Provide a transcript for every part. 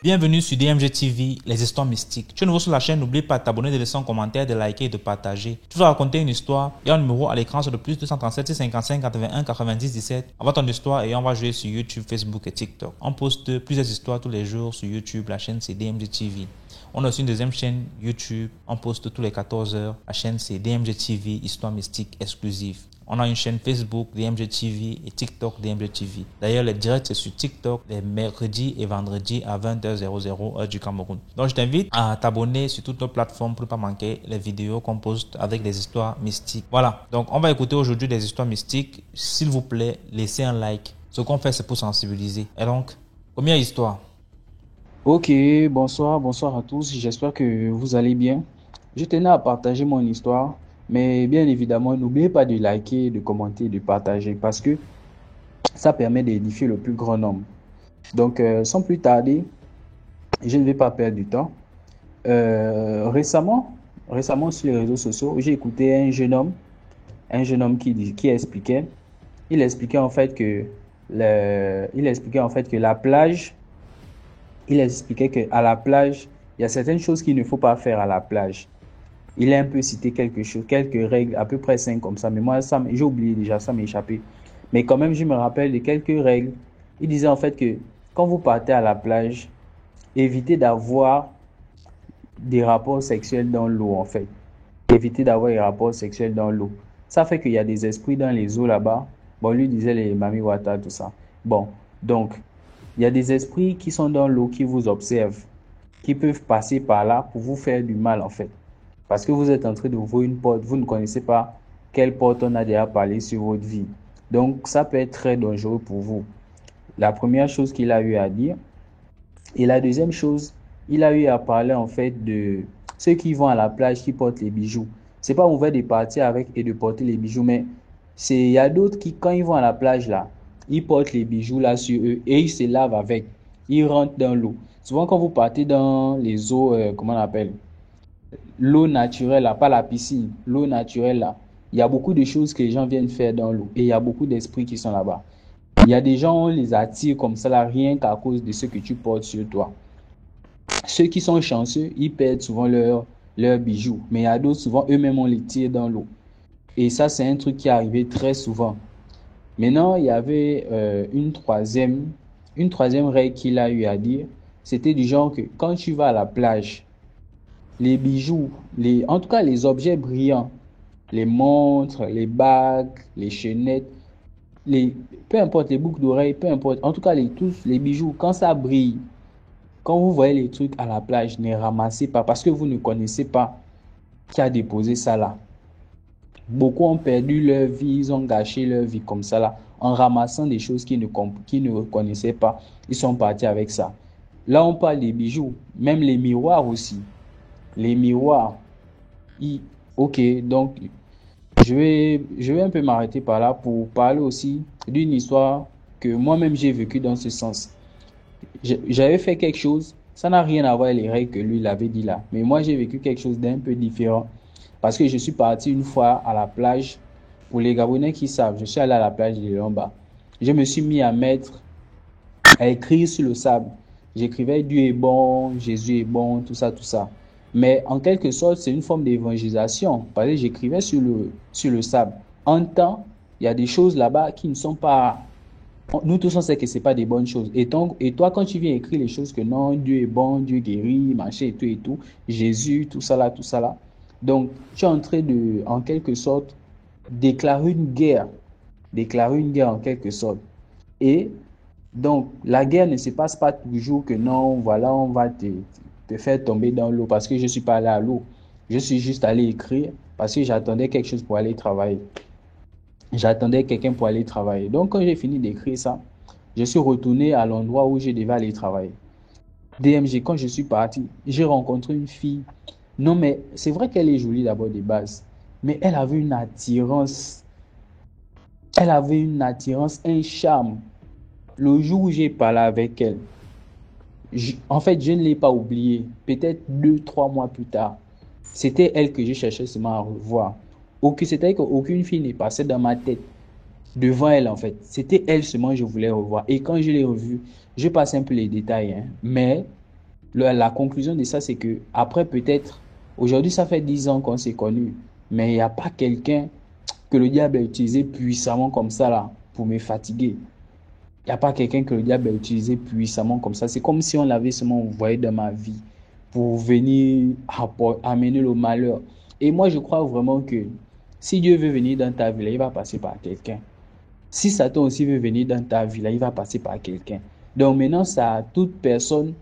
Bienvenue sur DMG TV, les histoires mystiques. Tu es nouveau sur la chaîne, n'oublie pas de t'abonner, de laisser un commentaire, de liker et de partager. Tu vas raconter une histoire et un numéro à l'écran sur le plus 237 655 81 90 17. Envoie ton histoire et on va jouer sur YouTube, Facebook et TikTok. On poste plusieurs histoires tous les jours sur YouTube, la chaîne c'est DMG TV. On a aussi une deuxième chaîne YouTube, on poste tous les 14 heures. La chaîne c'est DMG TV, histoire mystique exclusive. On a une chaîne Facebook DMG TV et TikTok DMG TV. D'ailleurs, les directs c'est sur TikTok les mercredis et vendredis à 20h00 heure du Cameroun. Donc, je t'invite à t'abonner sur toutes nos plateformes pour ne pas manquer les vidéos qu'on poste avec des histoires mystiques. Voilà. Donc, on va écouter aujourd'hui des histoires mystiques. S'il vous plaît, laissez un like. Ce qu'on fait, c'est pour sensibiliser. Et donc, première histoire. Ok, bonsoir à tous. J'espère que vous allez bien. Je tenais à partager mon histoire, mais bien évidemment, n'oubliez pas de liker, de commenter, de partager parce que ça permet d'édifier le plus grand nombre. Donc, sans plus tarder, je ne vais pas perdre du temps. Récemment sur les réseaux sociaux, j'ai écouté un jeune homme qui expliquait, il expliquait en fait que il expliquait en fait que la plage il expliquait qu'à la plage, il y a certaines choses qu'il ne faut pas faire à la plage. Il a un peu cité quelque chose, quelques règles, à peu près cinq comme ça. Mais moi, j'ai oublié déjà, ça m'est échappé. Mais quand même, je me rappelle de quelques règles. Il disait en fait que quand vous partez à la plage, évitez d'avoir des rapports sexuels dans l'eau, en fait. Évitez d'avoir des rapports sexuels dans l'eau. Ça fait qu'il y a des esprits dans les eaux là-bas. Bon, lui disait les mami wata, tout ça. Bon, donc, il y a des esprits qui sont dans l'eau, qui vous observent, qui peuvent passer par là pour vous faire du mal, en fait. Parce que vous êtes en train d'ouvrir une porte, vous ne connaissez pas quelle porte on a déjà parlé sur votre vie. Donc, ça peut être très dangereux pour vous. La première chose qu'il a eu à dire. Et la deuxième chose, il a eu à parler, en fait, de ceux qui vont à la plage, qui portent les bijoux. C'est pas mauvais de partir avec et de porter les bijoux, mais il y a d'autres qui, quand ils vont à la plage, là, ils portent les bijoux là sur eux et ils se lavent avec. Ils rentrent dans l'eau. Souvent, quand vous partez dans les eaux, comment on appelle? L'eau naturelle, là, pas la piscine, l'eau naturelle, là. Il y a beaucoup de choses que les gens viennent faire dans l'eau et il y a beaucoup d'esprits qui sont là-bas. Il y a des gens, on les attire comme ça, là, rien qu'à cause de ce que tu portes sur toi. Ceux qui sont chanceux, ils perdent souvent leurs bijoux, mais il y a d'autres, souvent, eux-mêmes, on les tire dans l'eau. Et ça, c'est un truc qui est arrivé très souvent. Maintenant, il y avait une troisième règle qu'il a eu à dire. C'était du genre que quand tu vas à la plage, les bijoux, en tout cas les objets brillants, les montres, les bagues, les chaînettes, les, peu importe les boucles d'oreilles, peu importe, en tout cas tous les bijoux, quand ça brille, quand vous voyez les trucs à la plage, ne ramassez pas parce que vous ne connaissez pas qui a déposé ça là. Beaucoup ont perdu leur vie, ils ont gâché leur vie comme ça là, en ramassant des choses qu'ils ne connaissaient pas. Ils sont partis avec ça. Là, on parle des bijoux, même les miroirs aussi. Les miroirs, ils- ok, donc je vais un peu m'arrêter par là pour parler aussi d'une histoire que moi-même j'ai vécue dans ce sens. J'avais fait quelque chose, ça n'a rien à voir avec les règles que lui l'avait dit là, mais moi j'ai vécu quelque chose d'un peu différent parce que je suis parti une fois à la plage. Pour les Gabonais qui savent, je suis allé à la plage de Lomba. Je me suis mis à écrire sur le sable. J'écrivais Dieu est bon, Jésus est bon, tout ça, tout ça. Mais en quelque sorte, c'est une forme d'évangélisation. Parce que j'écrivais sur le sable. En temps, il y a des choses là-bas qui ne sont pas. Nous tous, on sait que ce n'est pas des bonnes choses. Et toi, quand tu viens écrire les choses que non, Dieu est bon, Dieu guérit, machin et tout, Jésus, tout ça là. Donc, tu es en train de, en quelque sorte, déclarer une guerre. Déclarer une guerre en quelque sorte. Et donc, la guerre ne se passe pas toujours que non, voilà, on va te faire tomber dans l'eau parce que je ne suis pas allé à l'eau. Je suis juste allé écrire parce que j'attendais quelque chose pour aller travailler. J'attendais quelqu'un pour aller travailler. Donc, quand j'ai fini d'écrire ça, je suis retourné à l'endroit où je devais aller travailler. DMG, quand je suis parti, j'ai rencontré une fille. Non, mais c'est vrai qu'elle est jolie d'abord de base, mais elle avait une attirance, un charme. Le jour où j'ai parlé avec elle, en fait, je ne l'ai pas oublié. Peut-être 2, 3 mois plus tard, c'était elle que je cherchais seulement à revoir. C'est-à-dire qu'aucune fille n'est passée dans ma tête devant elle, en fait. C'était elle seulement que je voulais revoir. Et quand je l'ai revue, je passe un peu les détails, hein, mais La conclusion de ça, c'est que après peut-être, aujourd'hui, ça fait 10 ans qu'on s'est connus, mais il n'y a pas quelqu'un que le diable a utilisé puissamment comme ça là pour me fatiguer. Il n'y a pas quelqu'un que le diable a utilisé puissamment comme ça. C'est comme si on l'avait seulement envoyé dans ma vie pour venir amener le malheur. Et moi, je crois vraiment que si Dieu veut venir dans ta vie, là, il va passer par quelqu'un. Si Satan aussi veut venir dans ta vie, là, il va passer par quelqu'un. Donc maintenant, ça à toute personne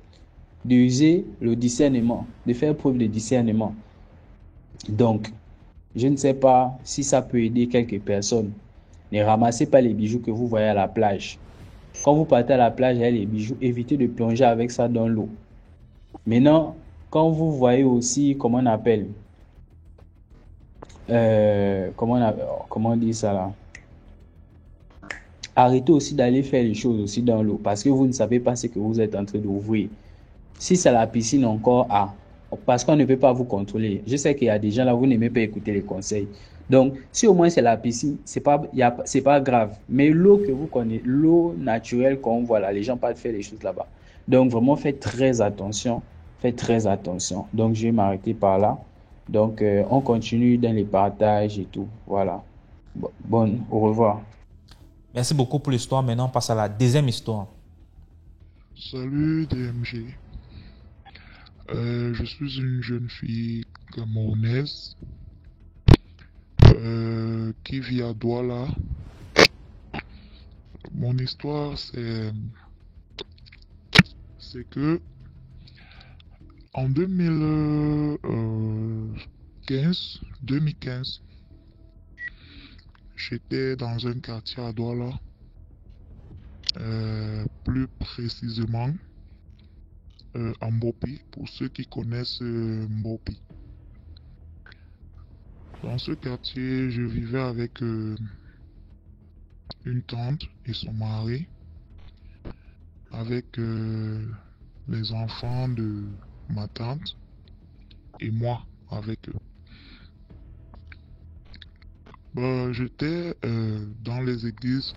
d'user le discernement, de faire preuve de discernement. Donc, je ne sais pas si ça peut aider quelques personnes. Ne ramassez pas les bijoux que vous voyez à la plage. Quand vous partez à la plage avec les bijoux, évitez de plonger avec ça dans l'eau. Maintenant, quand vous voyez aussi, comment on dit ça là? Arrêtez aussi d'aller faire les choses aussi dans l'eau parce que vous ne savez pas ce que vous êtes en train d'ouvrir. Si c'est la piscine encore, parce qu'on ne peut pas vous contrôler. Je sais qu'il y a des gens là, vous n'aimez pas écouter les conseils. Donc, si au moins c'est la piscine, c'est pas grave. Mais l'eau que vous connaissez, l'eau naturelle qu'on voit là, les gens partent faire les choses là-bas. Donc, vraiment, faites très attention. Faites très attention. Donc, je vais m'arrêter par là. Donc, on continue dans les partages et tout. Voilà. Bon, au revoir. Merci beaucoup pour l'histoire. Maintenant, on passe à la deuxième histoire. Salut DMG. Je suis une jeune fille camerounaise qui vit à Douala. Mon histoire, c'est que en 2015, j'étais dans un quartier à Douala, plus précisément à Mbopi, pour ceux qui connaissent Mbopi. Dans ce quartier, je vivais avec une tante et son mari, avec les enfants de ma tante et moi avec eux. J'étais dans les églises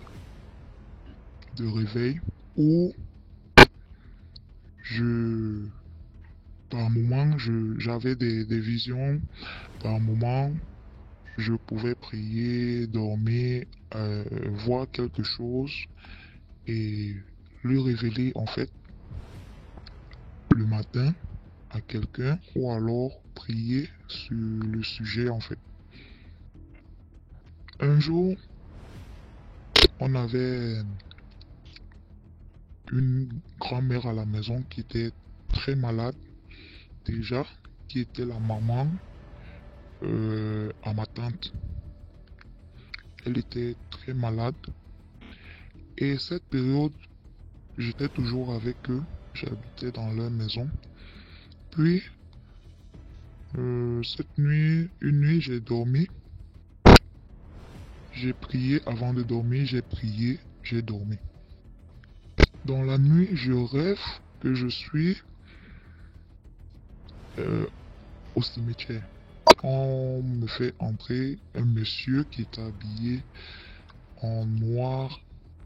de réveil où par moment, j'avais des visions, par moment, je pouvais prier, dormir, voir quelque chose et lui révéler en fait le matin à quelqu'un ou alors prier sur le sujet en fait. Un jour, on avait une grand-mère à la maison qui était très malade déjà, qui était la maman à ma tante. Elle était très malade et cette période, j'étais toujours avec eux, j'habitais dans leur maison. Puis, cette nuit, une nuit, j'ai dormi. J'ai prié avant de dormir, j'ai prié, j'ai dormi. Dans la nuit, je rêve que je suis au cimetière. On me fait entrer un monsieur qui est habillé en noir,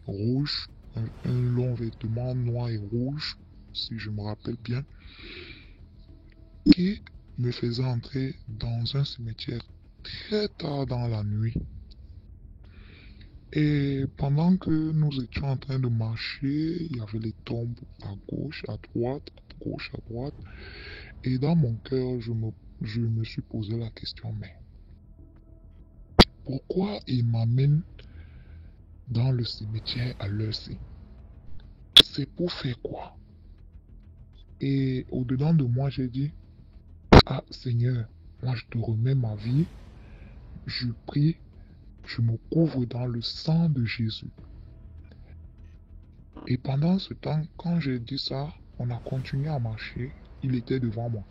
rouge, un long vêtement noir et rouge, si je me rappelle bien, qui me faisait entrer dans un cimetière très tard dans la nuit. Et pendant que nous étions en train de marcher, il y avait les tombes à gauche, à droite, à gauche, à droite. Et dans mon cœur, je me suis posé la question, mais pourquoi il m'amène dans le cimetière à l'heure-ci? C'est pour faire quoi? Et au-dedans de moi, j'ai dit, ah Seigneur, moi je te remets ma vie, je prie, je me couvre dans le sang de Jésus. Et pendant ce temps, quand j'ai dit ça, on a continué à marcher. Il était devant moi.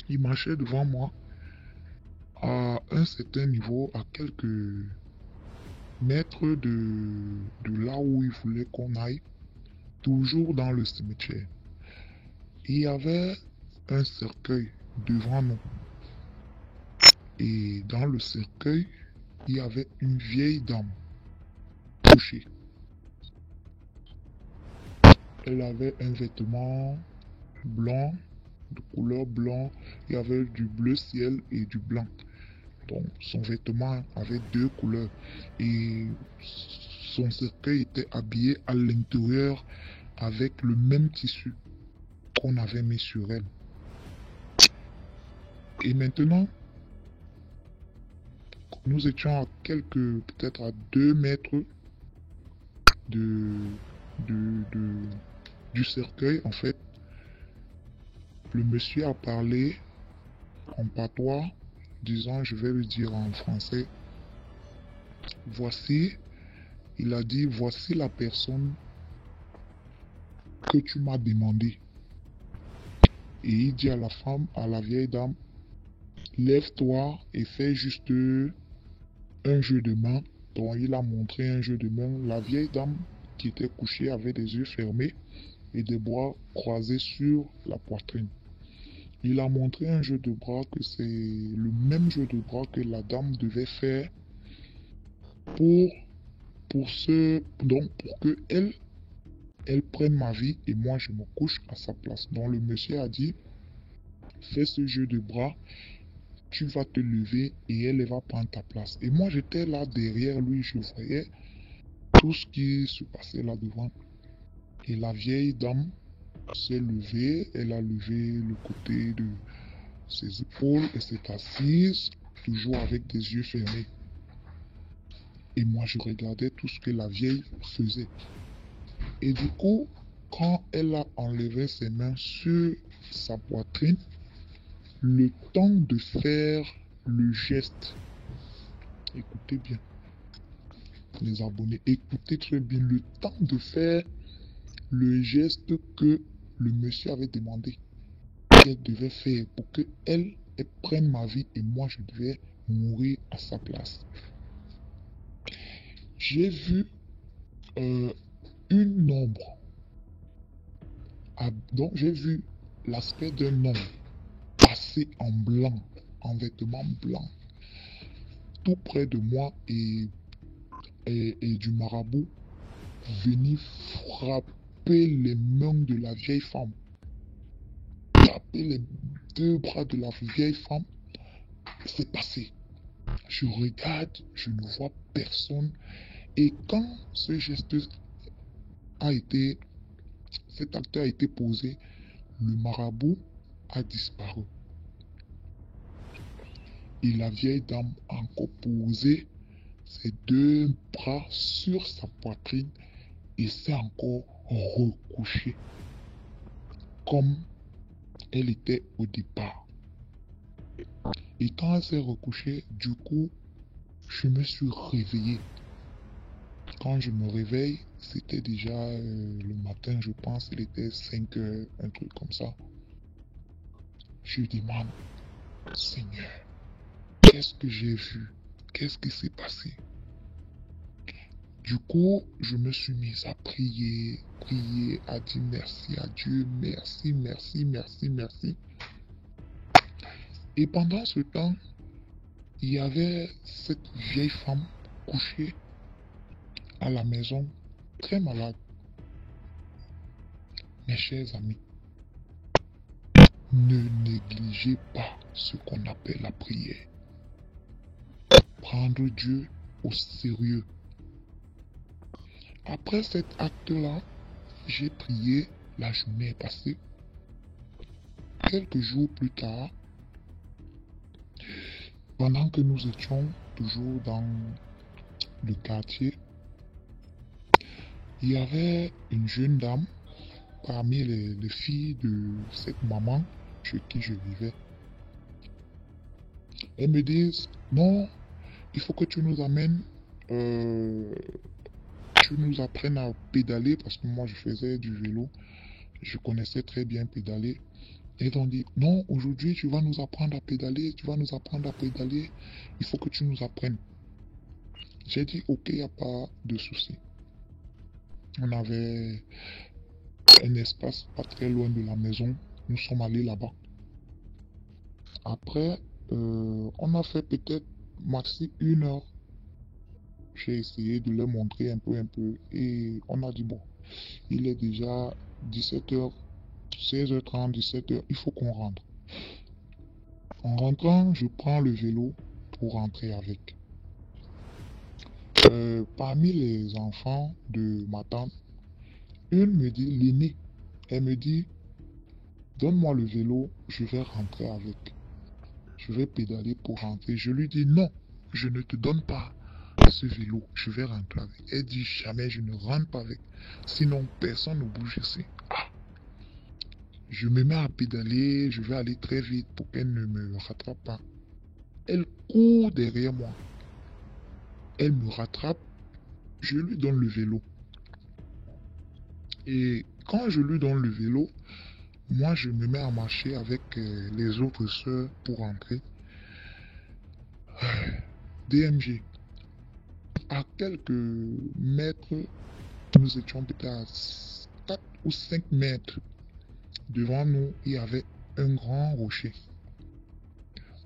Il marchait devant moi à un certain niveau, à quelques mètres de là où il voulait qu'on aille, toujours dans le cimetière. Il y avait un cercueil devant nous. Et dans le cercueil, il y avait une vieille dame couchée. Elle avait un vêtement blanc, de couleur blanc. Il y avait du bleu ciel et du blanc. Donc, son vêtement avait deux couleurs. Et son cercueil était habillé à l'intérieur avec le même tissu qu'on avait mis sur elle. Et maintenant, nous étions à peut-être à 2 mètres de, du cercueil, en fait. Le monsieur a parlé en patois, disant, je vais lui dire en français, voici, il a dit, voici la personne que tu m'as demandé. Et il dit à la femme, à la vieille dame, lève-toi et fais juste un jeu de main. Donc il a montré un jeu de main. La vieille dame qui était couchée avait des yeux fermés et des bras croisés sur la poitrine. Il a montré un jeu de bras que c'est le même jeu de bras que la dame devait faire pour que elle prenne ma vie et moi je me couche à sa place. Donc le monsieur a dit, fais ce jeu de bras, tu vas te lever et elle va prendre ta place. Et moi j'étais là derrière lui, je voyais tout ce qui se passait là devant. Et la vieille dame s'est levée, elle a levé le côté de ses épaules et s'est assise, toujours avec des yeux fermés. Et moi je regardais tout ce que la vieille faisait. Et du coup, quand elle a enlevé ses mains sur sa poitrine, le temps de faire le geste, écoutez bien, les abonnés, écoutez très bien, le temps de faire le geste que le monsieur avait demandé qu'elle devait faire pour qu'elle prenne ma vie et moi je devais mourir à sa place. J'ai vu une ombre. Donc j'ai vu l'aspect d'un homme passé en blanc, en vêtements blancs, tout près de moi et du marabout venir frapper les mains de la vieille femme, frapper les deux bras de la vieille femme. C'est passé. Je regarde, je ne vois personne. Et quand ce geste a été, cet acte a été posé, le marabout a disparu. Et la vieille dame a encore posé ses deux bras sur sa poitrine et s'est encore recouchée comme elle était au départ. Et quand elle s'est recouchée, du coup, je me suis réveillé. Quand je me réveille, c'était déjà le matin, je pense, il était 5 heures, un truc comme ça. Je demande, Seigneur, qu'est-ce que j'ai vu? Qu'est-ce qui s'est passé? Du coup, je me suis mis à prier, à dire merci à Dieu, merci, merci, merci, merci. Et pendant ce temps, il y avait cette vieille femme couchée à la maison, très malade. Mes chers amis, ne négligez pas ce qu'on appelle la prière. Prendre Dieu au sérieux. Après cet acte-là, j'ai prié, la journée est passée. Quelques jours plus tard, pendant que nous étions toujours dans le quartier, il y avait une jeune dame parmi les filles de cette maman chez qui je vivais. Elles me disent, non, il faut que tu nous amènes, tu nous apprennes à pédaler, parce que moi je faisais du vélo, je connaissais très bien pédaler. Elles ont dit, non, aujourd'hui tu vas nous apprendre à pédaler, il faut que tu nous apprennes. J'ai dit, ok, il n'y a pas de souci. On avait un espace pas très loin de la maison, nous sommes allés là-bas. Après, on a fait peut-être maxi 1 heure. J'ai essayé de leur montrer un peu, et on a dit, bon, il est déjà 17h, 16h30, 17h, il faut qu'on rentre. En rentrant, je prends le vélo pour rentrer avec. Parmi les enfants de ma tante, une me dit, l'aînée, elle me dit, donne-moi le vélo, je vais rentrer avec. Je vais pédaler pour rentrer. Je lui dis, non, je ne te donne pas ce vélo, je vais rentrer avec. Elle dit, jamais je ne rentre pas avec. Sinon, personne ne bouge ici. Je me mets à pédaler, je vais aller très vite pour qu'elle ne me rattrape pas. Elle court derrière moi. Elle me rattrape, je lui donne le vélo. Et quand je lui donne le vélo, moi je me mets à marcher avec les autres sœurs pour rentrer. DMG. À quelques mètres, nous étions peut-être à 4 ou 5 mètres. Devant nous, il y avait un grand rocher.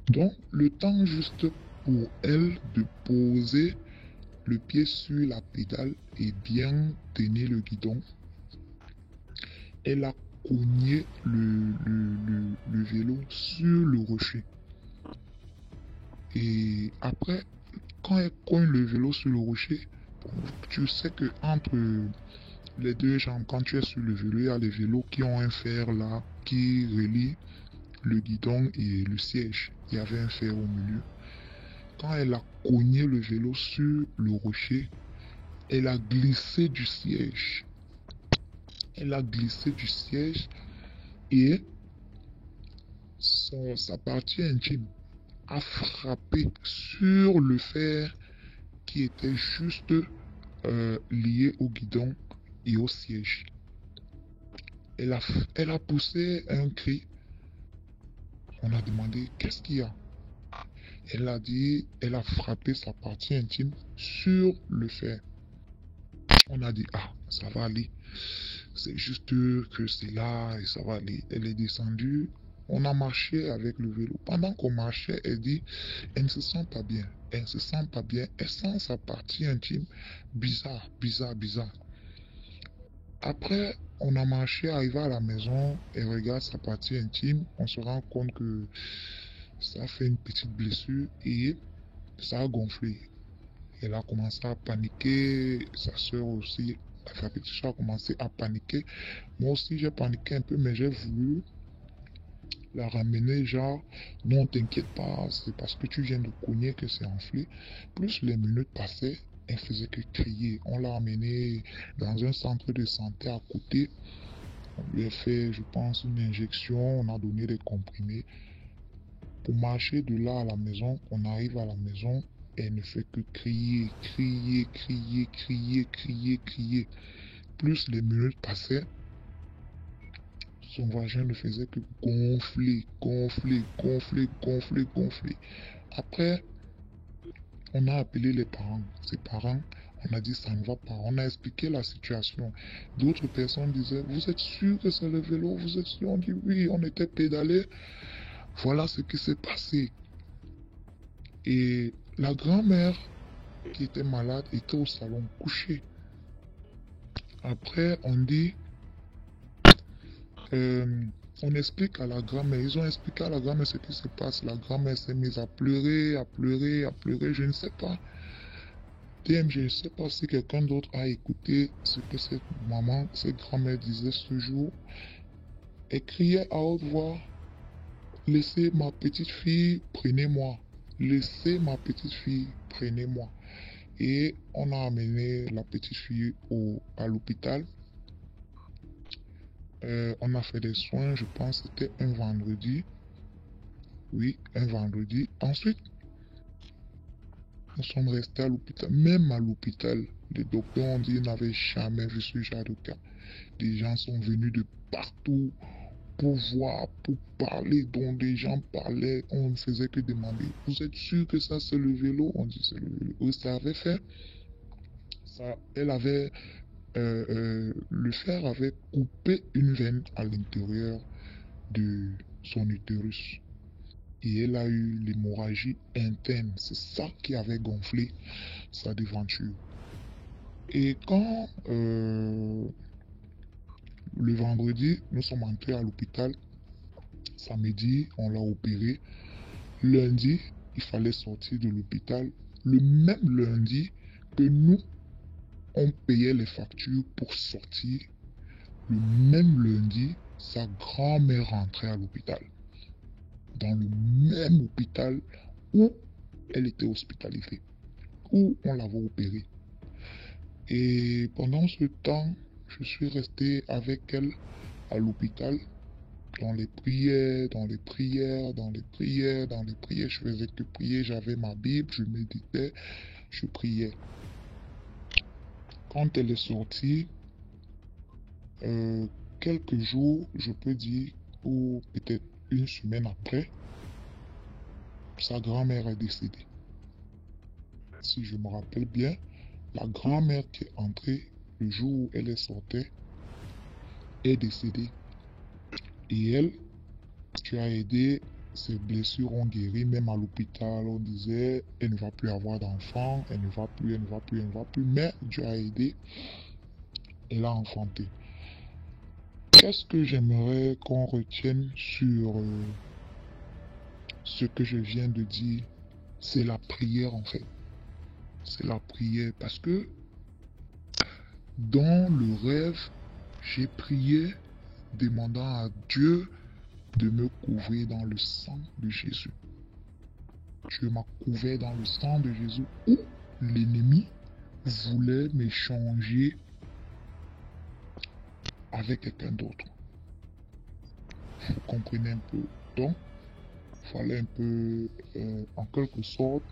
Donc, le temps juste pour elle de poser le pied sur la pédale et bien tenir le guidon. Elle a cogné le vélo sur le rocher. Et après, quand elle cogne le vélo sur le rocher, tu sais que entre les deux jambes, quand tu es sur le vélo, il y a les vélos qui ont un fer là, qui relie le guidon et le siège. Il y avait un fer au milieu. Quand elle a cogné le vélo sur le rocher, elle a glissé du siège. Elle a glissé du siège et sa partie intime a frappé sur le fer qui était juste lié au guidon et au siège. Elle a poussé un cri. On a demandé qu'est-ce qu'il y a. Elle a dit, elle a frappé sa partie intime sur le fer. On a dit, ah, ça va aller. C'est juste que c'est là et ça va aller. Elle est descendue. On a marché avec le vélo. Pendant qu'on marchait, elle dit, elle ne se sent pas bien. Elle ne se sent pas bien. Elle sent sa partie intime bizarre, bizarre, bizarre. Après, on a marché, arrivé à la maison, elle regarde sa partie intime. On se rend compte que ça a fait une petite blessure et ça a gonflé. Elle a commencé à paniquer. Sa soeur aussi, la petite soeur a commencé à paniquer. Moi aussi, j'ai paniqué un peu, mais j'ai voulu la ramener, genre, non, t'inquiète pas, c'est parce que tu viens de cogner que c'est enflé. Plus les minutes passaient, elle faisait que crier. On l'a amenée dans un centre de santé à côté. On lui a fait, je pense, une injection, on a donné des comprimés. Pour marcher de là à la maison, on arrive à la maison, elle ne fait que crier, crier, crier, crier, crier, crier. Plus les minutes passaient, son vagin ne faisait que gonfler, gonfler, gonfler, gonfler, gonfler. Après, on a appelé les parents. Ses parents, on a dit ça ne va pas. On a expliqué la situation. D'autres personnes disaient, vous êtes sûr que c'est le vélo? Vous êtes sûr? On dit oui, on était pédalé. Voilà ce qui s'est passé. Et la grand-mère qui était malade était au salon couchée. Après, on dit, on explique à la grand-mère, ils ont expliqué à la grand-mère ce qui se passe. La grand-mère s'est mise à pleurer, à pleurer, à pleurer, je ne sais pas. TM, je ne sais pas si quelqu'un d'autre a écouté ce que cette maman, cette grand-mère disait ce jour. Elle criait à haute voix, laissez ma petite fille, prenez-moi. Laissez ma petite fille, prenez-moi. Et on a amené la petite fille à l'hôpital. On a fait des soins, je pense que c'était un vendredi. Oui, un vendredi. Ensuite, nous sommes restés à l'hôpital. Même à l'hôpital, les docteurs ont dit qu'ils n'avaient jamais vu ce genre de cas. Des gens sont venus de partout pour voir, pour parler, dont des gens parlaient. On ne faisait que demander, vous êtes sûr que ça c'est le vélo? On dit c'est le vélo. Et ça avait fait, ça, elle avait, le fer avait coupé une veine à l'intérieur de son utérus. Et elle a eu l'hémorragie interne. C'est ça qui avait gonflé sa devanture. Et quand Le vendredi, nous sommes entrés à l'hôpital. Samedi, on l'a opéré. Lundi, il fallait sortir de l'hôpital. Le même lundi que nous, on payait les factures pour sortir, le même lundi, sa grand-mère rentrait à l'hôpital. Dans le même hôpital où elle était hospitalisée, où on l'avait opérée. Et pendant ce temps, je suis resté avec elle à l'hôpital, dans les prières, je faisais que prier, j'avais ma Bible, je méditais, je priais. Quand elle est sortie, quelques jours, je peux dire, ou peut-être une semaine après, sa grand-mère est décédée. Si je me rappelle bien, la grand-mère qui est entrée le jour où elle est sortie est décédée. Et elle, tu as aidé, ses blessures ont guéri, même à l'hôpital, on disait, elle ne va plus avoir d'enfants, elle ne va plus, mais Dieu a aidé, elle a enfanté. Qu'est-ce que j'aimerais qu'on retienne sur ce que je viens de dire? C'est la prière en fait. C'est la prière parce que dans le rêve, j'ai prié demandant à Dieu de me couvrir dans le sang de Jésus. Dieu m'a couvert dans le sang de Jésus où l'ennemi voulait m'échanger avec quelqu'un d'autre. Vous comprenez un peu. Donc, il fallait un peu, en quelque sorte,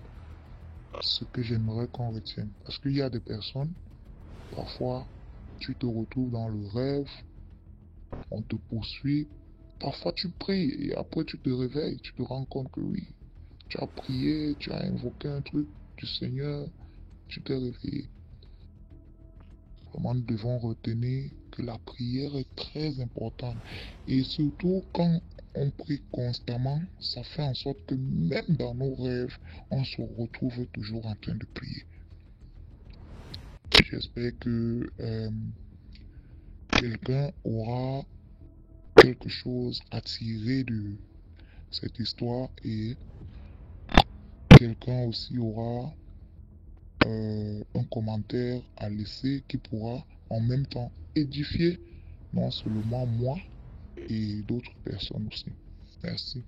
ce que j'aimerais qu'on retienne. Parce qu'il y a des personnes, parfois, tu te retrouves dans le rêve, on te poursuit. Parfois, tu pries et après, tu te réveilles, tu te rends compte que oui, tu as prié, tu as invoqué un truc du Seigneur, tu t'es réveillé. Vraiment, nous devons retenir que la prière est très importante. Et surtout, quand on prie constamment, ça fait en sorte que même dans nos rêves, on se retrouve toujours en train de prier. J'espère que quelqu'un aura quelque chose à tirer de cette histoire et quelqu'un aussi aura un commentaire à laisser qui pourra en même temps édifier non seulement moi et d'autres personnes aussi. Merci.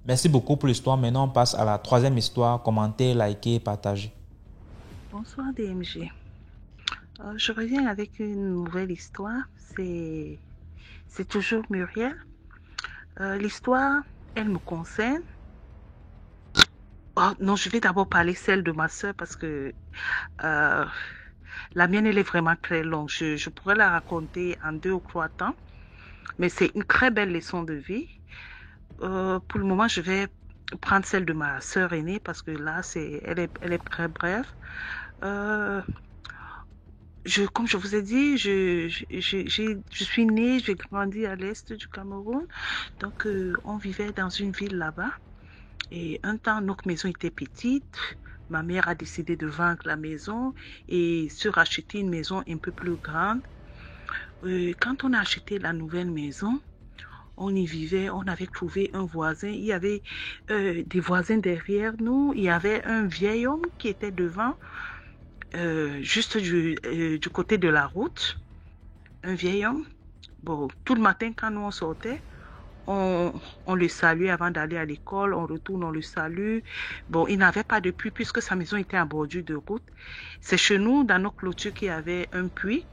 Merci beaucoup pour l'histoire. Maintenant, on passe à la troisième histoire. Commentez, likez, partagez. Bonsoir DMG. Je reviens avec une nouvelle histoire. C'est toujours Muriel. L'histoire, elle me concerne. Oh non, je vais d'abord parler celle de ma soeur parce que la mienne, elle est vraiment très longue. Je pourrais la raconter en 2 ou 3 temps, mais c'est une très belle leçon de vie. Pour le moment, je vais prendre celle de ma soeur aînée parce que là, elle est très brève. Comme je vous ai dit, je suis née, j'ai grandi à l'est du Cameroun. Donc, on vivait dans une ville là-bas. Et un temps, notre maison était petite. Ma mère a décidé de vendre la maison et se racheter une maison un peu plus grande. Quand on a acheté la nouvelle maison, on y vivait, on avait trouvé un voisin. Il y avait des voisins derrière nous. Il y avait un vieil homme qui était devant, juste du côté de la route. Un vieil homme. Bon, tout le matin, quand nous on sortait, on le saluait avant d'aller à l'école, on retourne, on le salue. Bon, il n'avait pas de puits puisque sa maison était en bordure de route. C'est chez nous, dans nos clôtures, qu'il y avait un puits.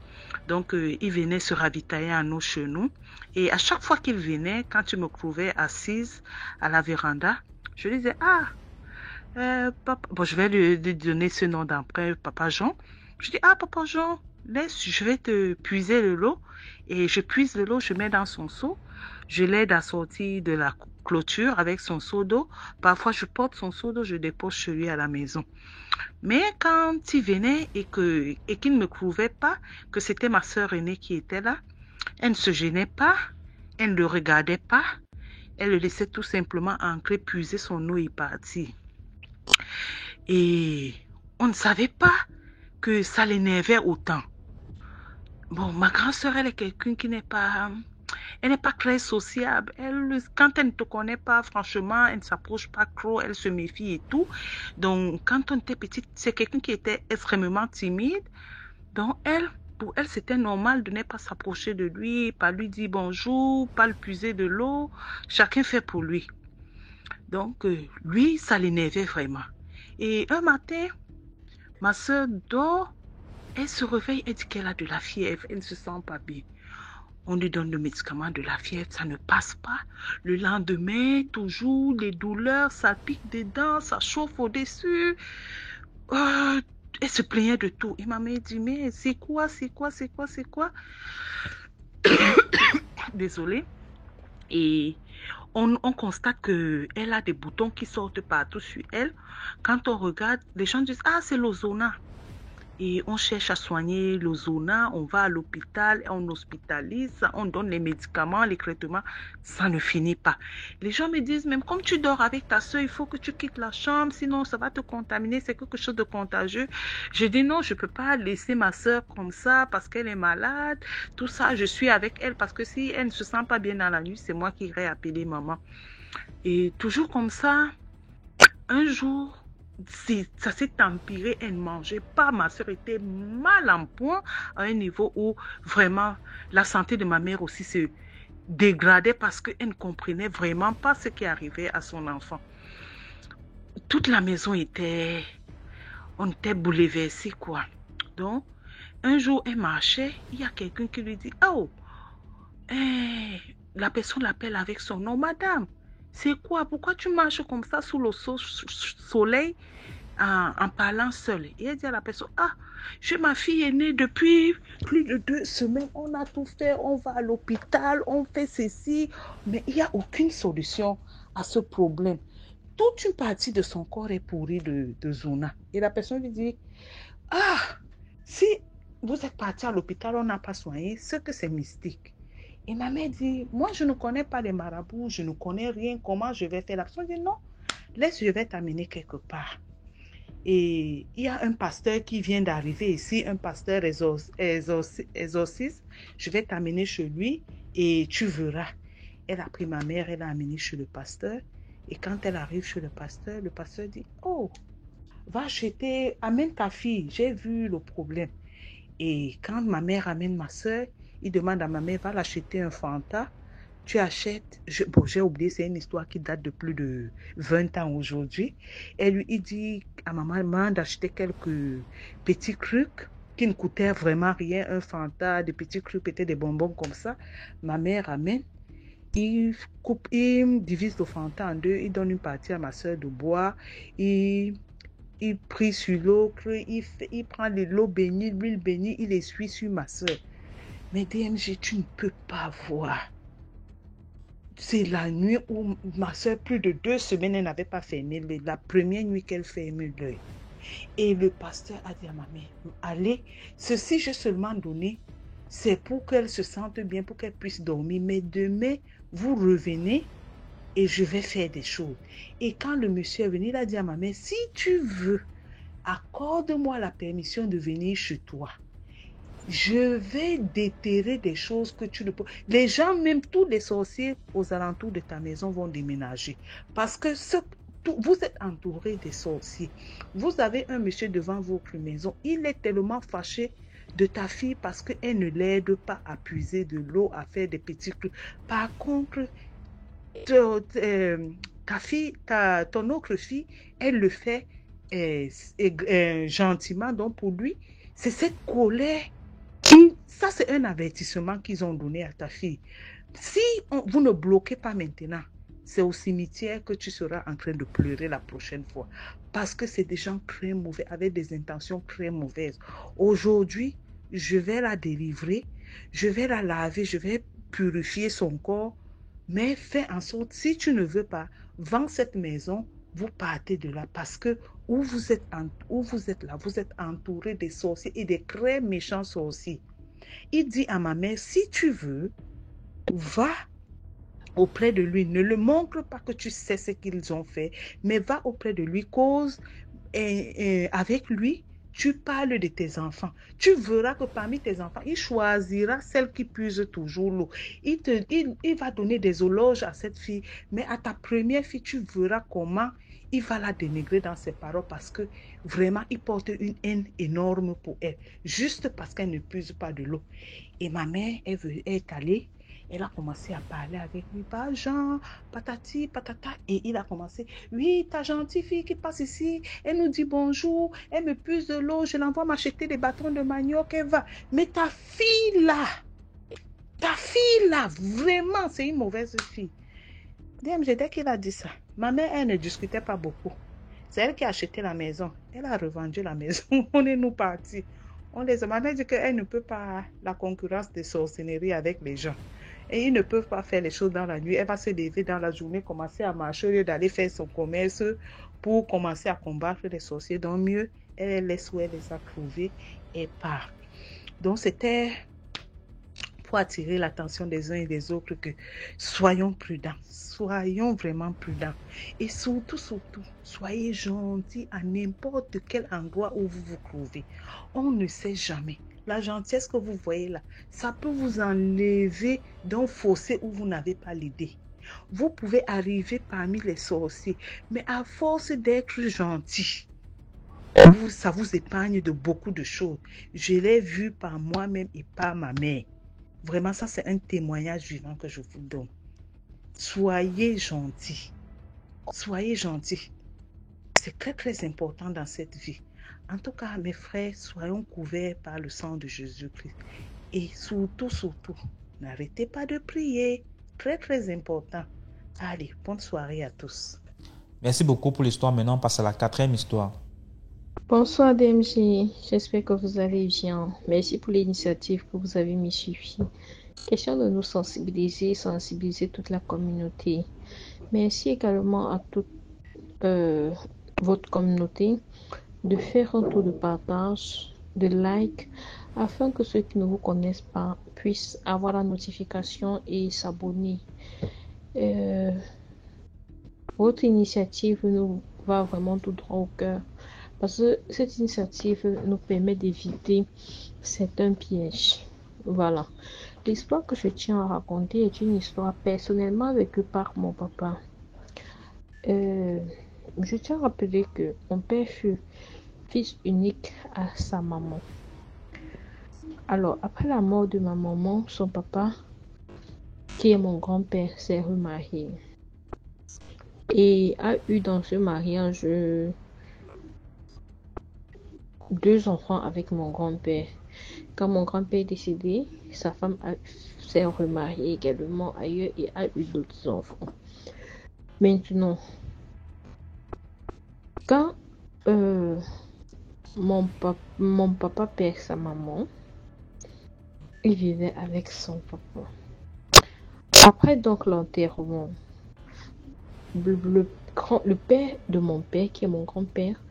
Donc, il venait se ravitailler à nos chenous. Et à chaque fois qu'il venait, quand il me trouvais assise à la véranda, je lui disais, papa, bon, je vais lui donner ce nom d'emprunt, Papa Jean. Je dis, Papa Jean, laisse, je vais te puiser le lot. Et je puise le lot, je mets dans son seau. Je l'aide à sortir de la clôture avec son seau d'eau. Parfois, je porte son seau d'eau, je dépose chez lui à la maison. Mais quand il venait et qu'il ne me trouvait pas, que c'était ma sœur aînée qui était là, elle ne se gênait pas, elle ne le regardait pas, elle le laissait tout simplement entrer, puiser son eau et partir. Et on ne savait pas que ça l'énervait autant. Bon, ma grande sœur, elle est quelqu'un qui n'est pas... Elle n'est pas très sociable. Elle, quand elle ne te connaît pas, franchement, elle ne s'approche pas trop, elle se méfie et tout. Donc, quand on était petite, c'est quelqu'un qui était extrêmement timide. Donc, pour elle, c'était normal de ne pas s'approcher de lui, pas lui dire bonjour, pas le puiser de l'eau. Chacun fait pour lui. Donc, lui, ça l'énervait vraiment. Et un matin, ma soeur dort, elle se réveille, elle dit qu'elle a de la fièvre, elle ne se sent pas bien. On lui donne le médicament de la fièvre, ça ne passe pas. Le lendemain, toujours les douleurs, ça pique dedans, ça chauffe au-dessus. Elle se plaignait de tout. Et ma mère dit, mais c'est quoi? Désolée. Et on constate qu'elle a des boutons qui sortent partout sur elle. Quand on regarde, les gens disent, ah, c'est l'ozona. Et on cherche à soigner l'ozona, on va à l'hôpital, on hospitalise, on donne les médicaments, les traitements, ça ne finit pas. Les gens me disent, même comme tu dors avec ta soeur, il faut que tu quittes la chambre, sinon ça va te contaminer, c'est quelque chose de contagieux. Je dis non, je ne peux pas laisser ma soeur comme ça parce qu'elle est malade, tout ça, je suis avec elle parce que si elle ne se sent pas bien dans la nuit, c'est moi qui irai appeler maman. Et toujours comme ça, un jour, ça s'est empiré, elle ne mangeait pas. Ma soeur était mal en point à un niveau où vraiment la santé de ma mère aussi se dégradait parce qu'elle ne comprenait vraiment pas ce qui arrivait à son enfant. Toute la maison on était bouleversés quoi. Donc, un jour, elle marchait, il y a quelqu'un qui lui dit, oh, la personne l'appelle avec son nom, madame. C'est quoi? Pourquoi tu marches comme ça sous le soleil en parlant seule? Et elle dit à la personne, ah, ma fille est née depuis plus de 2 semaines, on a tout fait, on va à l'hôpital, on fait ceci, mais il n'y a aucune solution à ce problème. Toute une partie de son corps est pourrie de zona. Et la personne lui dit, ah, si vous êtes parti à l'hôpital, on n'a pas soigné, c'est que c'est mystique. Et ma mère dit, moi je ne connais pas les marabouts, je ne connais rien, comment je vais faire? La personne dit, non, laisse, je vais t'amener quelque part. Et il y a un pasteur qui vient d'arriver ici, un pasteur exorciste, je vais t'amener chez lui et tu verras. Elle a pris ma mère, elle l'a amenée chez le pasteur. Et quand elle arrive chez le pasteur dit, oh, va acheter, amène ta fille, j'ai vu le problème. Et quand ma mère amène ma soeur, il demande à ma mère, va l'acheter un Fanta. Tu achètes, j'ai oublié, c'est une histoire qui date de plus de 20 ans aujourd'hui. Il dit à maman d'acheter quelques petits trucs qui ne coûtaient vraiment rien, un Fanta, des petits trucs, peut-être des bonbons comme ça. Ma mère amène, il divise le Fanta en deux, il donne une partie à ma soeur de boire, il prie sur l'autre, il prend de l'eau bénie, l'huile bénie, il essuie sur ma soeur. Mais DMG, tu ne peux pas voir. C'est la nuit où ma soeur, plus de 2 semaines, elle n'avait pas fermé l'œil. La première nuit qu'elle ferme l'œil. Et le pasteur a dit à ma mère, allez, ceci j'ai seulement donné, c'est pour qu'elle se sente bien, pour qu'elle puisse dormir. Mais demain, vous revenez et je vais faire des choses. Et quand le monsieur est venu, il a dit à ma mère, si tu veux, accorde-moi la permission de venir chez toi. Je vais déterrer des choses que tu ne peux... Les gens, même tous les sorciers aux alentours de ta maison vont déménager. Parce que vous êtes entouré des sorciers. Vous avez un monsieur devant votre maison. Il est tellement fâché de ta fille parce qu'elle ne l'aide pas à puiser de l'eau, à faire des petits trucs. Par contre, ton autre fille, elle le fait gentiment. Donc pour lui, c'est cette colère. Ça, c'est un avertissement qu'ils ont donné à ta fille. Si vous ne bloquez pas maintenant, c'est au cimetière que tu seras en train de pleurer la prochaine fois. Parce que c'est des gens très mauvais, avec des intentions très mauvaises. Aujourd'hui, je vais la délivrer, je vais la laver, je vais purifier son corps. Mais fais en sorte, si tu ne veux pas, vends cette maison, vous partez de là. Parce que où vous êtes là, vous êtes entouré des sorciers et des très méchants sorciers. Il dit à ma mère, si tu veux, va auprès de lui. Ne le montre pas que tu sais ce qu'ils ont fait, mais va auprès de lui, cause avec lui, tu parles de tes enfants. Tu verras que parmi tes enfants, il choisira celle qui puise toujours l'eau. Il va donner des éloges à cette fille, mais à ta première fille, tu verras comment il va la dénigrer dans ses paroles parce que vraiment, il porte une haine énorme pour elle, juste parce qu'elle ne puise pas de l'eau. Et ma mère, elle est allée, elle a commencé à parler avec lui, pas Jean, patati, patata, et il a commencé, oui, ta gentille fille qui passe ici, elle nous dit bonjour, elle me puise de l'eau, je l'envoie m'acheter des bâtons de manioc, elle va. Mais ta fille là, vraiment, c'est une mauvaise fille. DMG, dès qu'il a dit ça, ma mère, elle ne discutait pas beaucoup. C'est elle qui a acheté la maison. Elle a revendu la maison. On est nous partis. Ma mère dit qu'elle ne peut pas la concurrence de sorcellerie avec les gens. Et ils ne peuvent pas faire les choses dans la nuit. Elle va se lever dans la journée, commencer à marcher au lieu d'aller faire son commerce pour commencer à combattre les sorciers. Donc mieux, elle laisse où elle les a trouvés et part. Donc c'était pour attirer l'attention des uns et des autres que soyons prudents, soyons vraiment prudents. Et surtout, soyez gentils à n'importe quel endroit où vous vous trouvez. On ne sait jamais. La gentillesse que vous voyez là, ça peut vous enlever d'un fossé où vous n'avez pas l'idée. Vous pouvez arriver parmi les sorciers, mais à force d'être gentil, ça vous épargne de beaucoup de choses. Je l'ai vu par moi-même et par ma mère. Vraiment, ça, c'est un témoignage vivant que je vous donne. Soyez gentils. Soyez gentils. C'est très, très important dans cette vie. En tout cas, mes frères, soyons couverts par le sang de Jésus-Christ. Et surtout, n'arrêtez pas de prier. Très, très important. Allez, bonne soirée à tous. Merci beaucoup pour l'histoire. Maintenant, on passe à la 4e histoire. Bonsoir DMG, j'espère que vous allez bien. Merci pour l'initiative que vous avez mis sur pied. Question de nous sensibiliser toute la communauté. Merci également à toute votre communauté de faire un tour de partage, de like, afin que ceux qui ne vous connaissent pas puissent avoir la notification et s'abonner. Votre initiative nous va vraiment tout droit au cœur. Parce que cette initiative nous permet d'éviter certains pièges. Voilà. L'histoire que je tiens à raconter est une histoire personnellement vécue par mon papa. Je tiens à rappeler que mon père fut fils unique à sa maman. Alors, après la mort de ma maman, son papa, qui est mon grand-père, s'est remarié. Et a eu dans ce mariage 2 enfants avec mon grand-père. Quand mon grand-père est décédé, sa femme s'est remariée également ailleurs et a eu d'autres enfants. Maintenant, quand mon papa perd sa maman, il vivait avec son papa. Après donc l'enterrement, le père de mon père, qui est mon grand-père,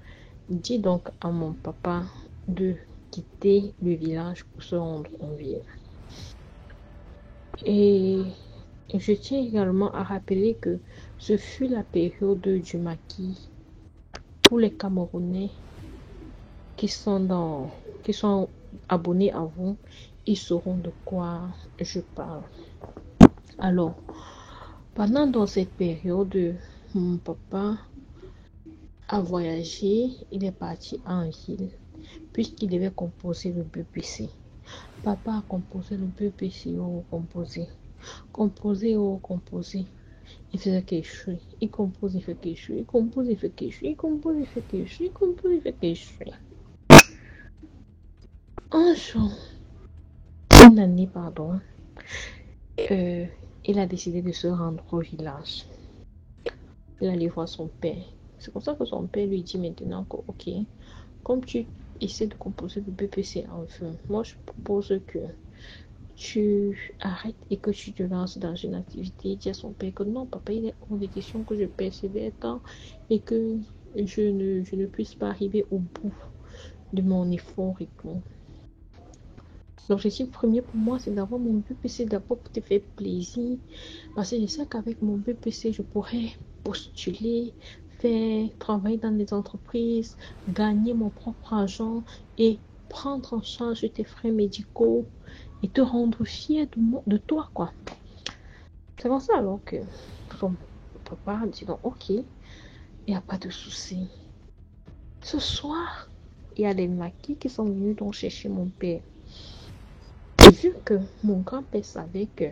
dit donc à mon papa de quitter le village pour se rendre en ville. Et je tiens également à rappeler que ce fut la période du maquis. Tous les Camerounais qui sont abonnés à vous, ils sauront de quoi je parle. Alors, pendant dans cette période, mon papa a voyagé, il est parti en ville, puisqu'il devait composer le BPC. Papa a composé le BPC, composé. Il faisait quelque chose. Il compose, il fait quelque chose. Il compose, il fait quelque chose. Il compose, il fait quelque chose. Il compose, il fait quelque chose. Un jour, une année, pardon, il a décidé de se rendre au village. Il allait voir son père. C'est comme ça que son père lui dit maintenant que, ok, comme tu essaies de composer le BPC enfin, moi je propose que tu arrêtes et que tu te lances dans une activité. Il dit à son père que non, papa, il est hors de question que je persévère tant et que je ne puisse pas arriver au bout de mon effort et tout. L'objectif premier pour moi, c'est d'avoir mon BPC d'abord pour te faire plaisir. Parce que je sais qu'avec mon BPC, je pourrais postuler, faire, travailler dans des entreprises, gagner mon propre argent et prendre en charge tes frais médicaux et te rendre fier de toi, quoi. C'est comme ça alors que son papa dit donc, ok, il n'y a pas de souci. Ce soir, il y a des maquis qui sont venus donc chercher mon père. Et vu que mon grand-père savait que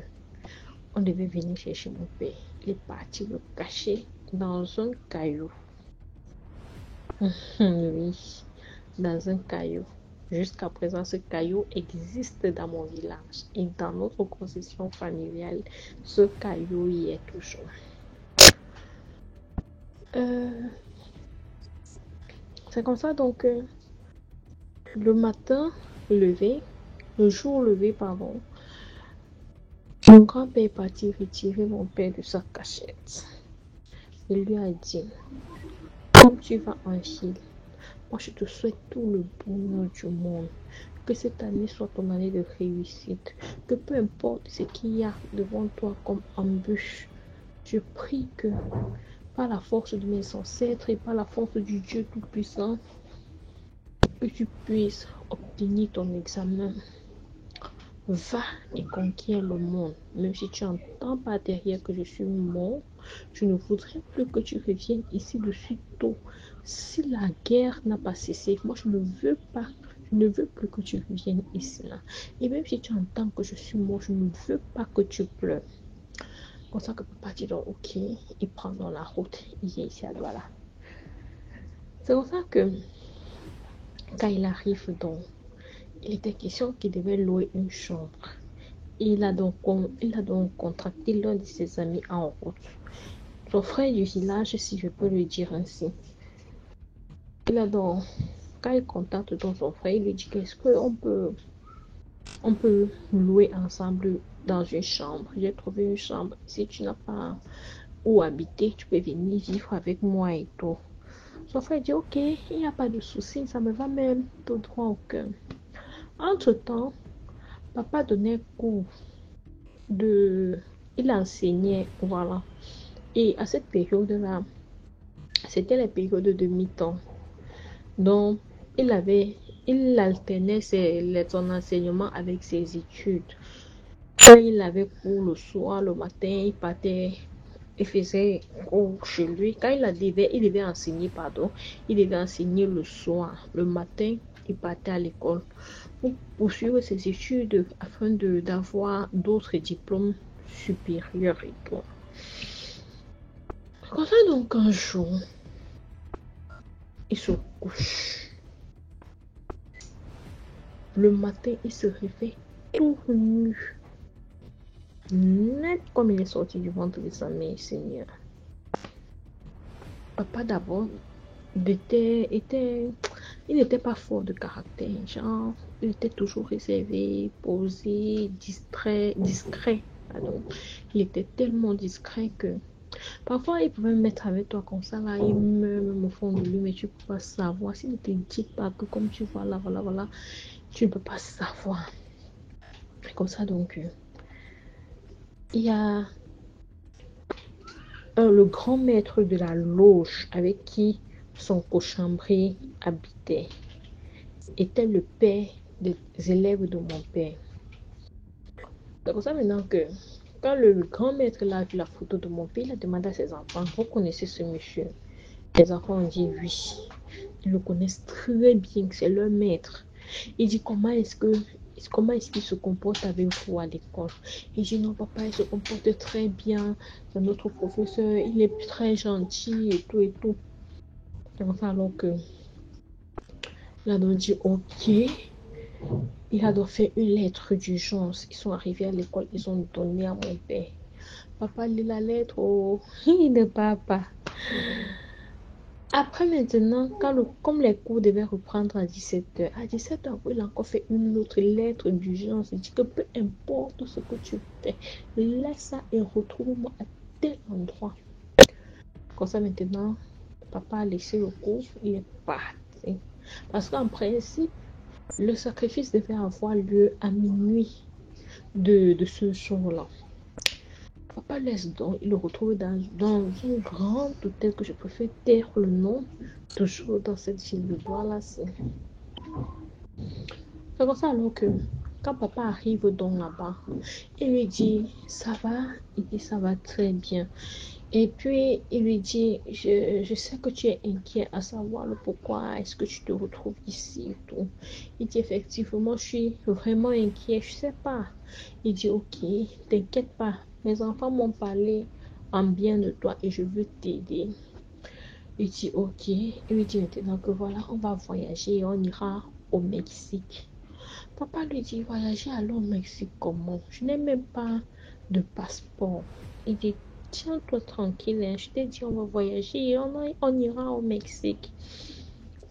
on devait venir chercher mon père, il est parti le cacher dans un caillou. Oui, dans un caillou. Jusqu'à présent, ce caillou existe dans mon village et dans notre concession familiale, ce caillou y est toujours. C'est comme ça donc le matin levé, le jour levé, pardon, mon grand-père est parti retirer mon père de sa cachette. Il lui a dit, comme tu vas en ville, moi je te souhaite tout le bonheur du monde. Que cette année soit ton année de réussite. Que peu importe ce qu'il y a devant toi comme embûche, je prie que par la force de mes ancêtres et par la force du Dieu Tout-Puissant, que tu puisses obtenir ton examen. Va et conquiers le monde. Même si tu entends par derrière que je suis mort, je ne voudrais plus que tu reviennes ici de suite. Si la guerre n'a pas cessé, moi je ne veux pas. Je ne veux plus que tu reviennes ici là. Et même si tu entends que je suis mort, je ne veux pas que tu pleures. Comme ça que papa dit donc ok, il prend dans la route, il vient ici à Douala. C'est comme ça que quand il arrive donc, il était question qu'il devait louer une chambre. Il a donc contracté l'un de ses amis en route. Son frère du village, si je peux le dire ainsi. Quand il contacte donc son frère, il lui dit qu'est-ce qu'on peut louer ensemble dans une chambre. J'ai trouvé une chambre. Si tu n'as pas où habiter, tu peux venir vivre avec moi et tout. Son frère dit ok, il n'y a pas de souci, ça me va même tout droit au cœur. Entre-temps, papa donnait cours il enseignait, voilà. Et à cette période-là, c'était la période de mi-temps. Donc, il alternait son enseignement avec ses études. Quand il avait cours le soir, le matin, il partait, il faisait cours chez lui. Quand il devait enseigner, il devait enseigner le soir. Le matin, il partait à l'école pour poursuivre ses études afin d'avoir d'autres diplômes supérieurs et tout. Comme ça donc un jour, il se couche. Le matin, il se réveille tout nu. Net comme il est sorti du ventre de sa mère, Seigneur. Papa d'abord, il n'était pas fort de caractère, genre, il était toujours réservé, posé, discret, pardon. Il était tellement discret que parfois il pouvait me mettre avec toi comme ça, là, il me au fond de lui, mais tu ne peux pas savoir. S'il ne te dit pas que comme tu vois là, voilà, tu ne peux pas savoir. Et comme ça donc, il y a le grand maître de la loge avec qui son cochambré habitait était le père des élèves de mon père. C'est pour ça maintenant que quand le grand maître a vu la photo de mon père, il a demandé à ses enfants, vous connaissez ce monsieur? Les enfants ont dit oui. Ils le connaissent très bien, c'est leur maître. Il dit comment est-ce qu'il se comporte avec vous à l'école? Il dit non papa, il se comporte très bien, c'est notre professeur, il est très gentil et tout et tout. Enfin alors que il a donc dit ok. Il a donc fait une lettre d'urgence. Ils sont arrivés à l'école, ils ont donné à mon père. Papa lit la lettre, oh, il ne parle pas. Après maintenant, comme les cours devaient reprendre à 17h, il a encore fait une autre lettre d'urgence. Il dit que peu importe ce que tu fais, laisse ça et retrouve-moi à tel endroit. Comme ça maintenant, papa a laissé le cours, il est parti. Parce qu'en principe, le sacrifice devait avoir lieu à minuit de ce jour-là. Papa laisse donc, il le retrouve dans un grand hôtel que je préfère taire le nom, toujours dans cette ville de Douala. C'est comme ça alors que quand papa arrive donc là-bas, il lui dit ça va, il dit ça va très bien. Et puis il lui dit je sais que tu es inquiet à savoir le pourquoi est-ce que tu te retrouves ici et tout. Il dit effectivement je suis vraiment inquiet, je sais pas. Il dit ok, t'inquiète pas, mes enfants m'ont parlé en bien de toi et je veux t'aider. Il dit ok, il lui dit maintenant que voilà, on va voyager et on ira au Mexique. Papa lui dit voyager alors au Mexique comment? Je n'ai même pas de passeport. Il dit tiens-toi tranquille, hein. Je t'ai dit on va voyager et on ira au Mexique.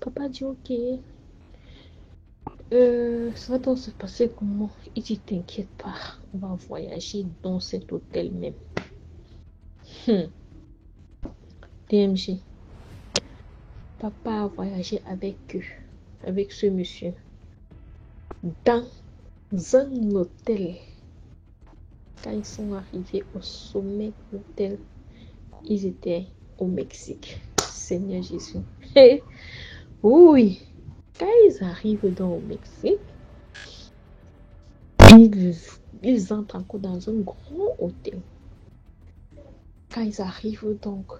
Papa dit ok. Ça va donc se passer comment? Il dit t'inquiète pas, on va voyager dans cet hôtel même. DMG. Papa a voyagé avec eux, avec ce monsieur, dans un hôtel. Quand ils sont arrivés au sommet de l'hôtel, ils étaient au Mexique. Seigneur Jésus. Oui, quand ils arrivent au Mexique, ils entrent encore dans un grand hôtel. Quand ils arrivent donc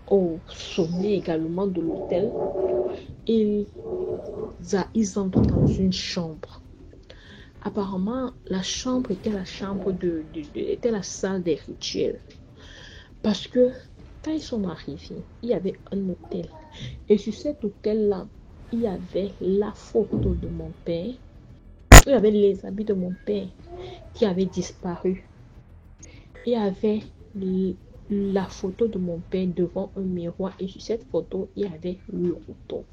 au sommet également de l'hôtel, ils entrent dans une chambre. Apparemment, la chambre était la chambre était la salle des rituels. Parce que quand ils sont arrivés, il y avait un hôtel. Et sur cet hôtel-là, il y avait la photo de mon père. Il y avait les habits de mon père qui avaient disparu. Il y avait la photo de mon père devant un miroir. Et sur cette photo, il y avait le couteau.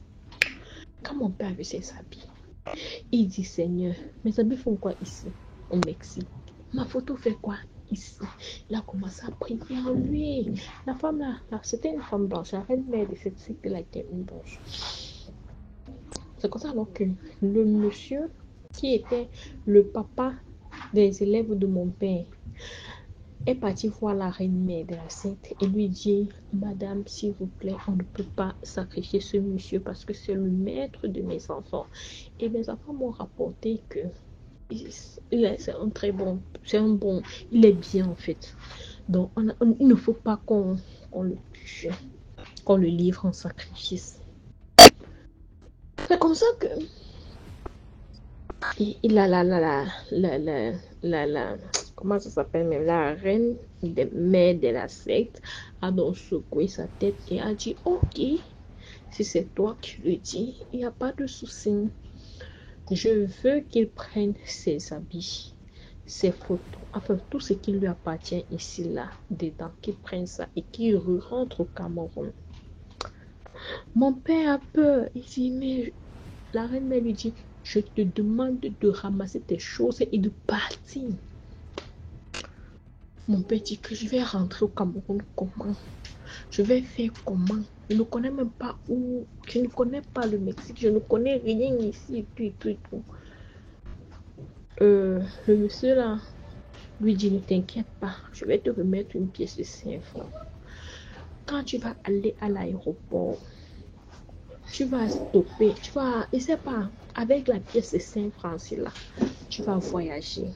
Quand mon père a vu ses habits, il dit Seigneur, mes habits font quoi ici au Mexique? Ma photo fait quoi ici? Il a commencé à prier en lui. La femme là, c'était une femme blanche. La reine mère de cette secte là était une blanche. C'est comme ça alors que le monsieur qui était le papa des élèves de mon père est parti voir la reine mère de la secte et lui dit Madame, s'il vous plaît, on ne peut pas sacrifier ce monsieur parce que c'est le maître de mes enfants. Et mes enfants m'ont rapporté que c'est un très bon, il est bien en fait. Donc il ne faut pas qu'on le tue, qu'on le livre en sacrifice. C'est comme ça que il a comment ça s'appelle même, la reine des mères de la secte a donc secoué sa tête et a dit ok, si c'est toi qui le dis, il n'y a pas de souci. Je veux qu'il prenne ses habits, ses photos, enfin tout ce qui lui appartient ici là dedans, qu'il prenne ça et qu'il rentre au Cameroun. Mon père a peur. Il dit mais la reine mère lui dit je te demande de ramasser tes choses et de partir. Mon père dit que je vais rentrer au Cameroun comment? Je vais faire comment? Je ne connais même pas où. Je ne connais pas le Mexique. Je ne connais rien ici et tout et tout et tout. Le monsieur là lui dit ne t'inquiète pas. Je vais te remettre une pièce de 5 francs. Quand tu vas aller à l'aéroport, tu vas stopper. Tu vas, je sais pas, avec la pièce de 5 francs là, tu vas voyager.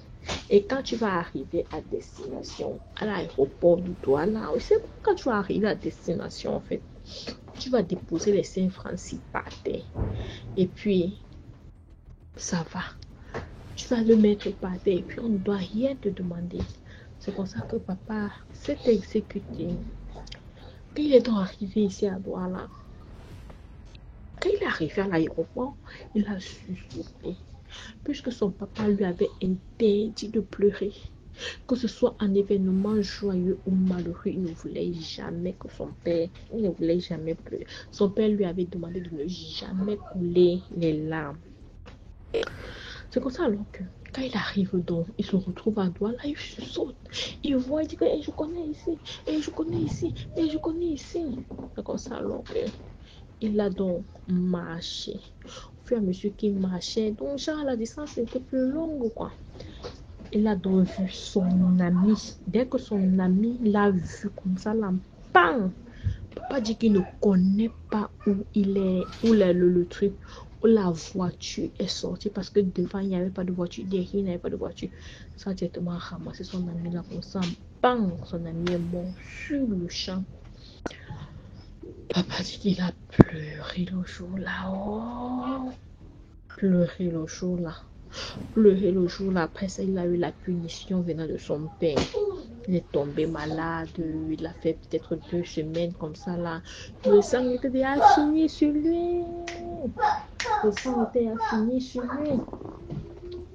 Et quand tu vas arriver à destination, à l'aéroport de Douala, c'est quand tu vas arriver à destination en fait, tu vas déposer les 5 francs si par terre. Et puis, ça va. Tu vas le mettre par terre et puis on ne doit rien te demander. C'est comme ça que papa s'est exécuté. Quand il est donc arrivé ici à Douala, quand il est arrivé à l'aéroport, il a sursauté. Puisque son papa lui avait interdit de pleurer. Que ce soit un événement joyeux ou malheureux, il ne voulait jamais que son père, il ne voulait jamais pleurer. Son père lui avait demandé de ne jamais couler les larmes. C'est comme ça alors que quand il arrive donc, il se retrouve à Douala, il saute. Il voit, il dit que je connais ici, et je connais ici, et je connais ici. C'est comme ça alors que il a donc marché. Au fur et à mesure qu'il marchait, donc genre la distance était plus longue quoi. il a donc vu son ami. Dès que son ami l'a vu comme ça, là, bang! Papa dit qu'il ne connaît pas où il est, où le truc, où la voiture est sortie parce que devant il n'y avait pas de voiture, derrière il n'y avait pas de voiture. Ça a directement ramassé son ami là comme ça, bang! Son ami est mort sur le champ. Papa dit qu'il a pleuré le jour là, oh! Pleuré le jour là. Pleurer le jour là, après ça, il a eu la punition venant de son père. Il est tombé malade, il a fait peut-être 2 semaines comme ça là. Le sang était déjà fini sur lui. Le sang était déjà fini sur lui.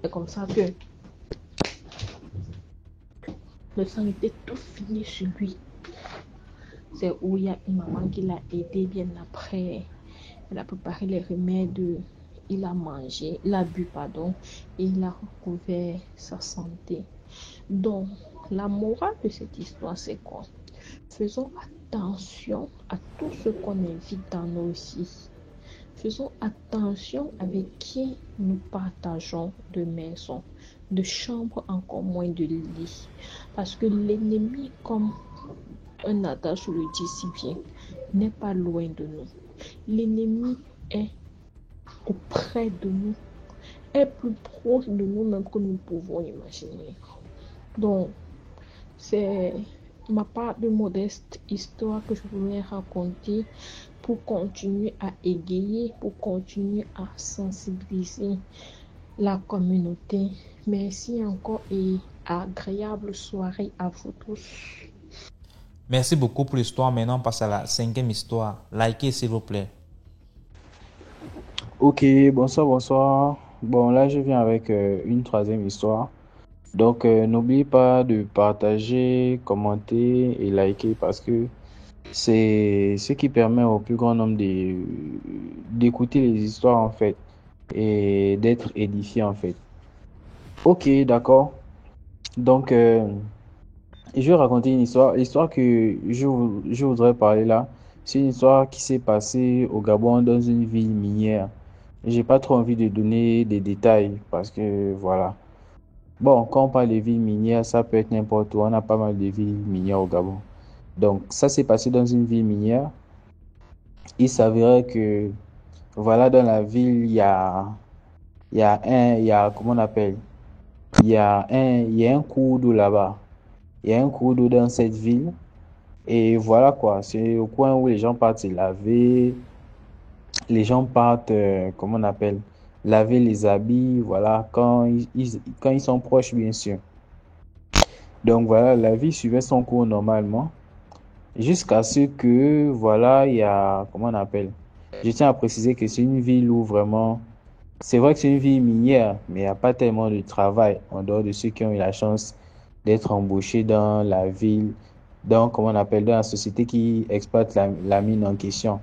C'est comme ça que le sang était tout fini sur lui. C'est où il y a une maman qui l'a aidé bien après. Elle a préparé les remèdes. Il a mangé, il a bu, pardon, et il a recouvert sa santé. Donc, la morale de cette histoire, c'est quoi? Faisons attention à tout ce qu'on invite dans nos vies. Faisons attention avec qui nous partageons de maison, de chambre, encore moins de lit. Parce que l'ennemi, comme un adage le dit si bien, n'est pas loin de nous. L'ennemi est auprès de nous, est plus proche de nous même que nous pouvons imaginer. Donc, c'est ma part de modeste histoire que je voulais raconter pour continuer à égayer, pour continuer à sensibiliser la communauté. Merci encore et agréable soirée à vous tous. Merci beaucoup pour l'histoire. Maintenant, on passe à la 5e histoire. Likez, s'il vous plaît. Ok, bonsoir. Bon, là, je viens avec une 3e histoire. Donc, n'oubliez pas de partager, commenter et liker parce que c'est ce qui permet au plus grand nombre d'écouter les histoires, en fait, et d'être édifié, en fait. Ok, d'accord. Donc, je vais raconter une histoire. L'histoire que je voudrais parler là, c'est une histoire qui s'est passée au Gabon dans une ville minière. J'ai pas trop envie de donner des détails parce que voilà. Bon, quand on parle de villes minières, ça peut être n'importe où. On a pas mal de villes minières au Gabon. Donc, ça s'est passé dans une ville minière. Il s'avérait que, voilà, dans la ville, comment on appelle? Il y a un cours d'eau là-bas. Il y a un cours d'eau dans cette ville. Et voilà quoi, c'est au coin où les gens partent se laver. Les gens partent, comment on appelle? Laver les habits, voilà, quand ils sont proches, bien sûr. Donc voilà, la vie suivait son cours normalement, jusqu'à ce que, voilà, il y a, comment on appelle? Je tiens à préciser que c'est une ville où vraiment, c'est vrai que c'est une ville minière, mais il n'y a pas tellement de travail, en dehors de ceux qui ont eu la chance d'être embauchés dans la ville, dans, comment on appelle, dans la société qui exploite la mine en question.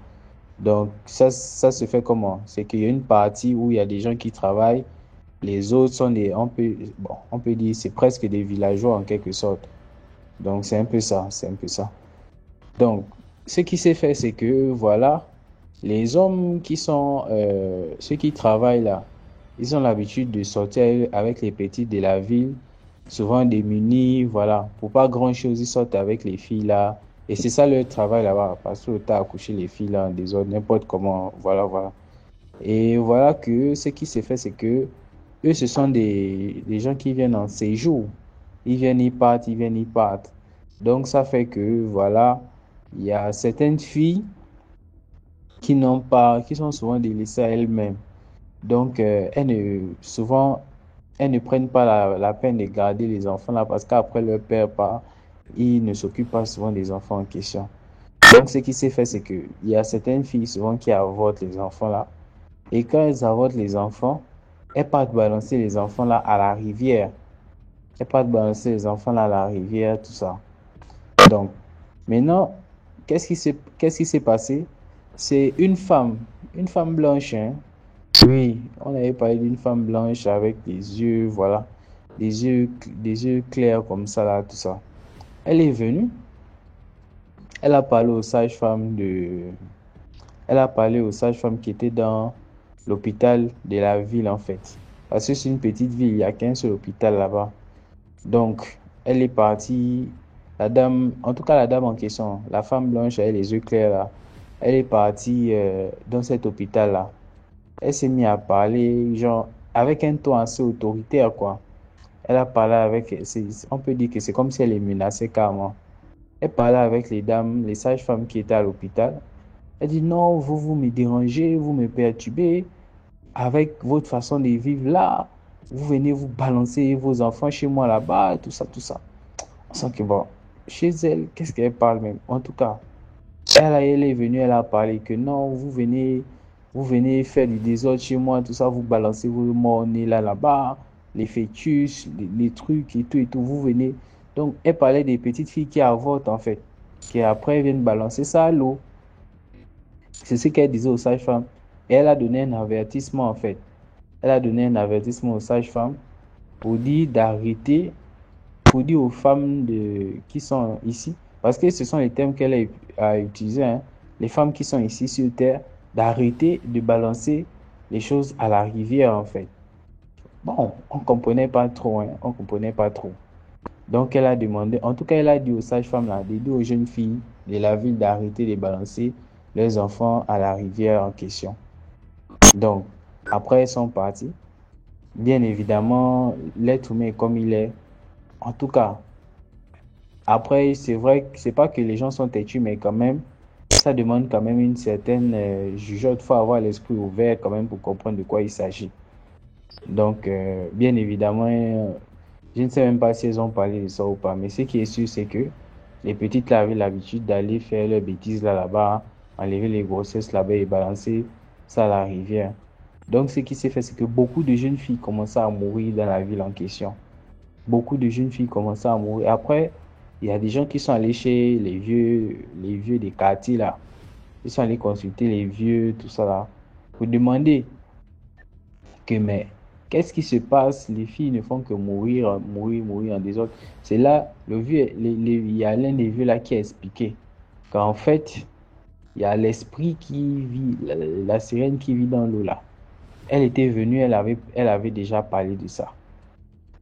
Donc, ça se fait comment? C'est qu'il y a une partie où il y a des gens qui travaillent, les autres sont on peut dire, c'est presque des villageois en quelque sorte. Donc, c'est un peu ça. Donc, ce qui s'est fait, c'est que, voilà, les hommes ceux qui travaillent là, ils ont l'habitude de sortir avec les petites de la ville, souvent démunis, voilà, pour pas grand-chose, ils sortent avec les filles là. Et c'est ça leur travail là-bas, parce que le temps à coucher les filles là en désordre, n'importe comment, voilà. Et voilà que ce qui s'est fait, c'est que eux, ce sont des gens qui viennent en séjour. Ils viennent, ils partent. Donc, ça fait que, voilà, il y a certaines filles qui sont souvent délaissées à elles-mêmes. Donc, souvent, elles ne prennent pas la peine de garder les enfants là parce qu'après leur père part, ils ne s'occupent pas souvent des enfants en question. Donc, ce qui s'est fait, c'est que il y a certaines filles souvent qui avortent les enfants là. Et quand elles avortent les enfants, elles partent balancer les enfants là à la rivière. Tout ça. Donc, maintenant, qu'est-ce qui s'est passé? C'est une femme blanche, hein. Oui, on avait parlé d'une femme blanche avec des yeux, voilà, des yeux clairs comme ça là, tout ça. Elle est venue, elle a parlé aux sages-femmes qui étaient dans l'hôpital de la ville en fait. Parce que c'est une petite ville, il n'y a qu'un seul hôpital là-bas. Donc, elle est partie, la dame, en tout cas la dame en question, la femme blanche avec les yeux clairs là, elle est partie dans cet hôpital-là. Elle s'est mise à parler, genre, avec un ton assez autoritaire, quoi. Elle a parlé avec, on peut dire que c'est comme si elle les menaçait carrément. Elle parlait avec les dames, les sages-femmes qui étaient à l'hôpital. Elle dit non, vous me dérangez, vous me perturbez avec votre façon de vivre là. Vous venez vous balancer vos enfants chez moi là-bas, tout ça, tout ça. On sent que bon, chez elle, qu'est-ce qu'elle parle même? En tout cas, elle est venue, elle a parlé que non, vous venez faire du désordre chez moi, tout ça, vous balancez vos morts-nés là-bas, les fœtus, les trucs et tout, vous venez. Donc, elle parlait des petites filles qui avortent en fait, qui après viennent balancer ça à l'eau. C'est ce qu'elle disait aux sages-femmes. Et elle a donné un avertissement en fait. Elle a donné un avertissement aux sages-femmes pour dire d'arrêter, pour dire aux femmes qui sont ici, parce que ce sont les termes qu'elle a utilisés, hein, les femmes qui sont ici sur Terre, d'arrêter de balancer les choses à la rivière en fait. Bon, on ne comprenait pas trop, hein, on ne comprenait pas trop. Donc elle a demandé, en tout cas elle a dit aux sages-femmes, là, de dire aux jeunes filles de la ville d'arrêter de balancer leurs enfants à la rivière en question. Donc, après elles sont parties. Bien évidemment, l'être humain est comme il est. En tout cas, après, c'est vrai que c'est pas que les gens sont têtus, mais quand même, ça demande quand même une certaine jugeote. Il faut avoir l'esprit ouvert quand même pour comprendre de quoi il s'agit. Donc, bien évidemment, je ne sais même pas si elles ont parlé de ça ou pas, mais ce qui est sûr, c'est que les petites là avaient l'habitude d'aller faire leurs bêtises là-bas, enlever les grossesses là-bas et balancer ça à la rivière. Donc, ce qui s'est fait, c'est que beaucoup de jeunes filles commençaient à mourir dans la ville en question. Beaucoup de jeunes filles commençaient à mourir. Après, il y a des gens qui sont allés chez les vieux des quartiers là. Ils sont allés consulter les vieux, tout ça là, pour demander que, mais qu'est-ce qui se passe? Les filles ne font que mourir, mourir, mourir en désordre. C'est là, le vieux, il y a l'un des vieux là qui a expliqué qu'en fait, il y a l'esprit qui vit, la sirène qui vit dans l'eau là. Elle était venue, elle avait déjà parlé de ça.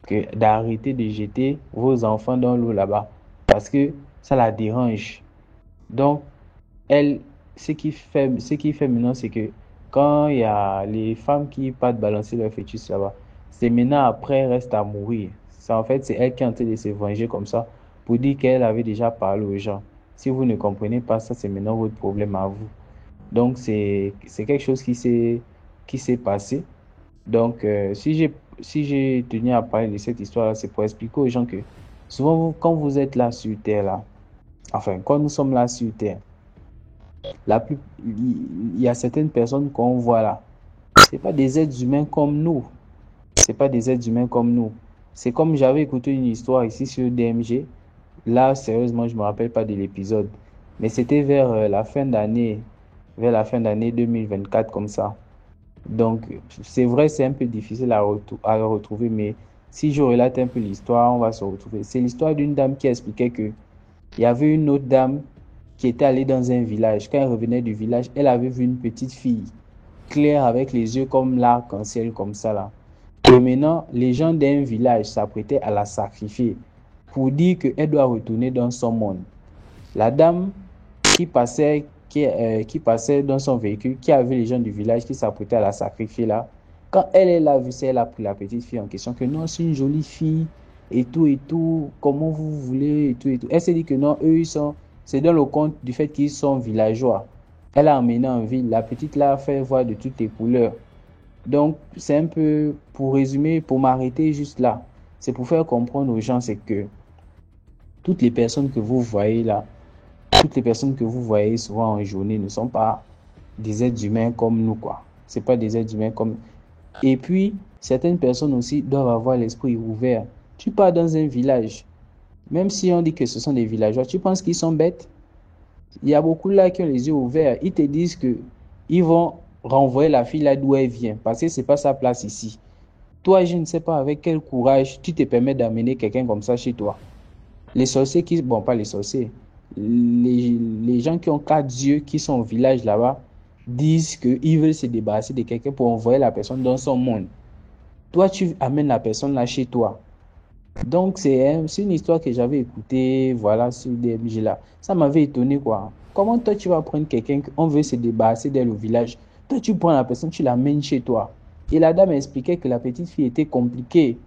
Que d'arrêter de jeter vos enfants dans l'eau là-bas. Parce que ça la dérange. Donc, elle, ce qui fait maintenant, c'est que quand il y a les femmes qui partent balancer leur fœtus là-bas, c'est maintenant après, elles restent à mourir. En fait, c'est elle qui est en train de se venger comme ça pour dire qu'elle avait déjà parlé aux gens. Si vous ne comprenez pas ça, c'est maintenant votre problème à vous. Donc, c'est quelque chose qui s'est passé. Donc, si j'ai tenu à parler de cette histoire, c'est pour expliquer aux gens que souvent, quand vous êtes là sur Terre, là, enfin, quand nous sommes là sur Terre, il y a certaines personnes qu'on voit là. C'est pas des êtres humains comme nous. C'est pas des êtres humains comme nous. C'est comme j'avais écouté une histoire ici sur DMG. Là, sérieusement, je me rappelle pas de l'épisode. Mais c'était vers la fin d'année 2024 comme ça. Donc, c'est vrai, c'est un peu difficile à retrouver, mais si je relate un peu l'histoire, on va se retrouver. C'est l'histoire d'une dame qui expliquait que il y avait une autre dame qui était allée dans un village. Quand elle revenait du village, elle avait vu une petite fille claire avec les yeux comme l'arc-en-ciel, comme ça là. Et maintenant, les gens d'un village s'apprêtaient à la sacrifier pour dire qu'elle doit retourner dans son monde. La dame qui passait dans son véhicule, qui avait les gens du village qui s'apprêtaient à la sacrifier là, quand elle a vu ça, elle a pris la petite fille en question, que non, c'est une jolie fille, et tout, comment vous voulez, et tout, et tout. Elle s'est dit que non, c'est dans le compte du fait qu'ils sont villageois. Elle a emmené en ville, la petite là a fait voir de toutes les couleurs. Donc, c'est un peu, pour résumer, pour m'arrêter juste là, c'est pour faire comprendre aux gens, c'est que toutes les personnes que vous voyez là, toutes les personnes que vous voyez souvent en journée ne sont pas des êtres humains comme nous, quoi. C'est pas des êtres humains comme... Et puis, certaines personnes aussi doivent avoir l'esprit ouvert. Tu pars dans un village, même si on dit que ce sont des villageois, tu penses qu'ils sont bêtes? Il y a beaucoup là qui ont les yeux ouverts. Ils te disent que ils vont renvoyer la fille là d'où elle vient, parce que c'est pas sa place ici. Toi, je ne sais pas avec quel courage tu te permets d'amener quelqu'un comme ça chez toi. Les sorciers bon, pas les sorciers, les gens qui ont 4 yeux, qui sont au village là-bas, disent qu'ils veulent se débarrasser de quelqu'un pour envoyer la personne dans son monde. Toi, tu amènes la personne là chez toi. Donc, c'est une histoire que j'avais écoutée, voilà, sur DMJ là. Ça m'avait étonné, quoi. Comment toi, tu vas prendre quelqu'un qu'on veut se débarrasser d'elle au village? Toi, tu prends la personne, tu l'amènes chez toi. Et la dame expliquait que la petite fille était compliquée.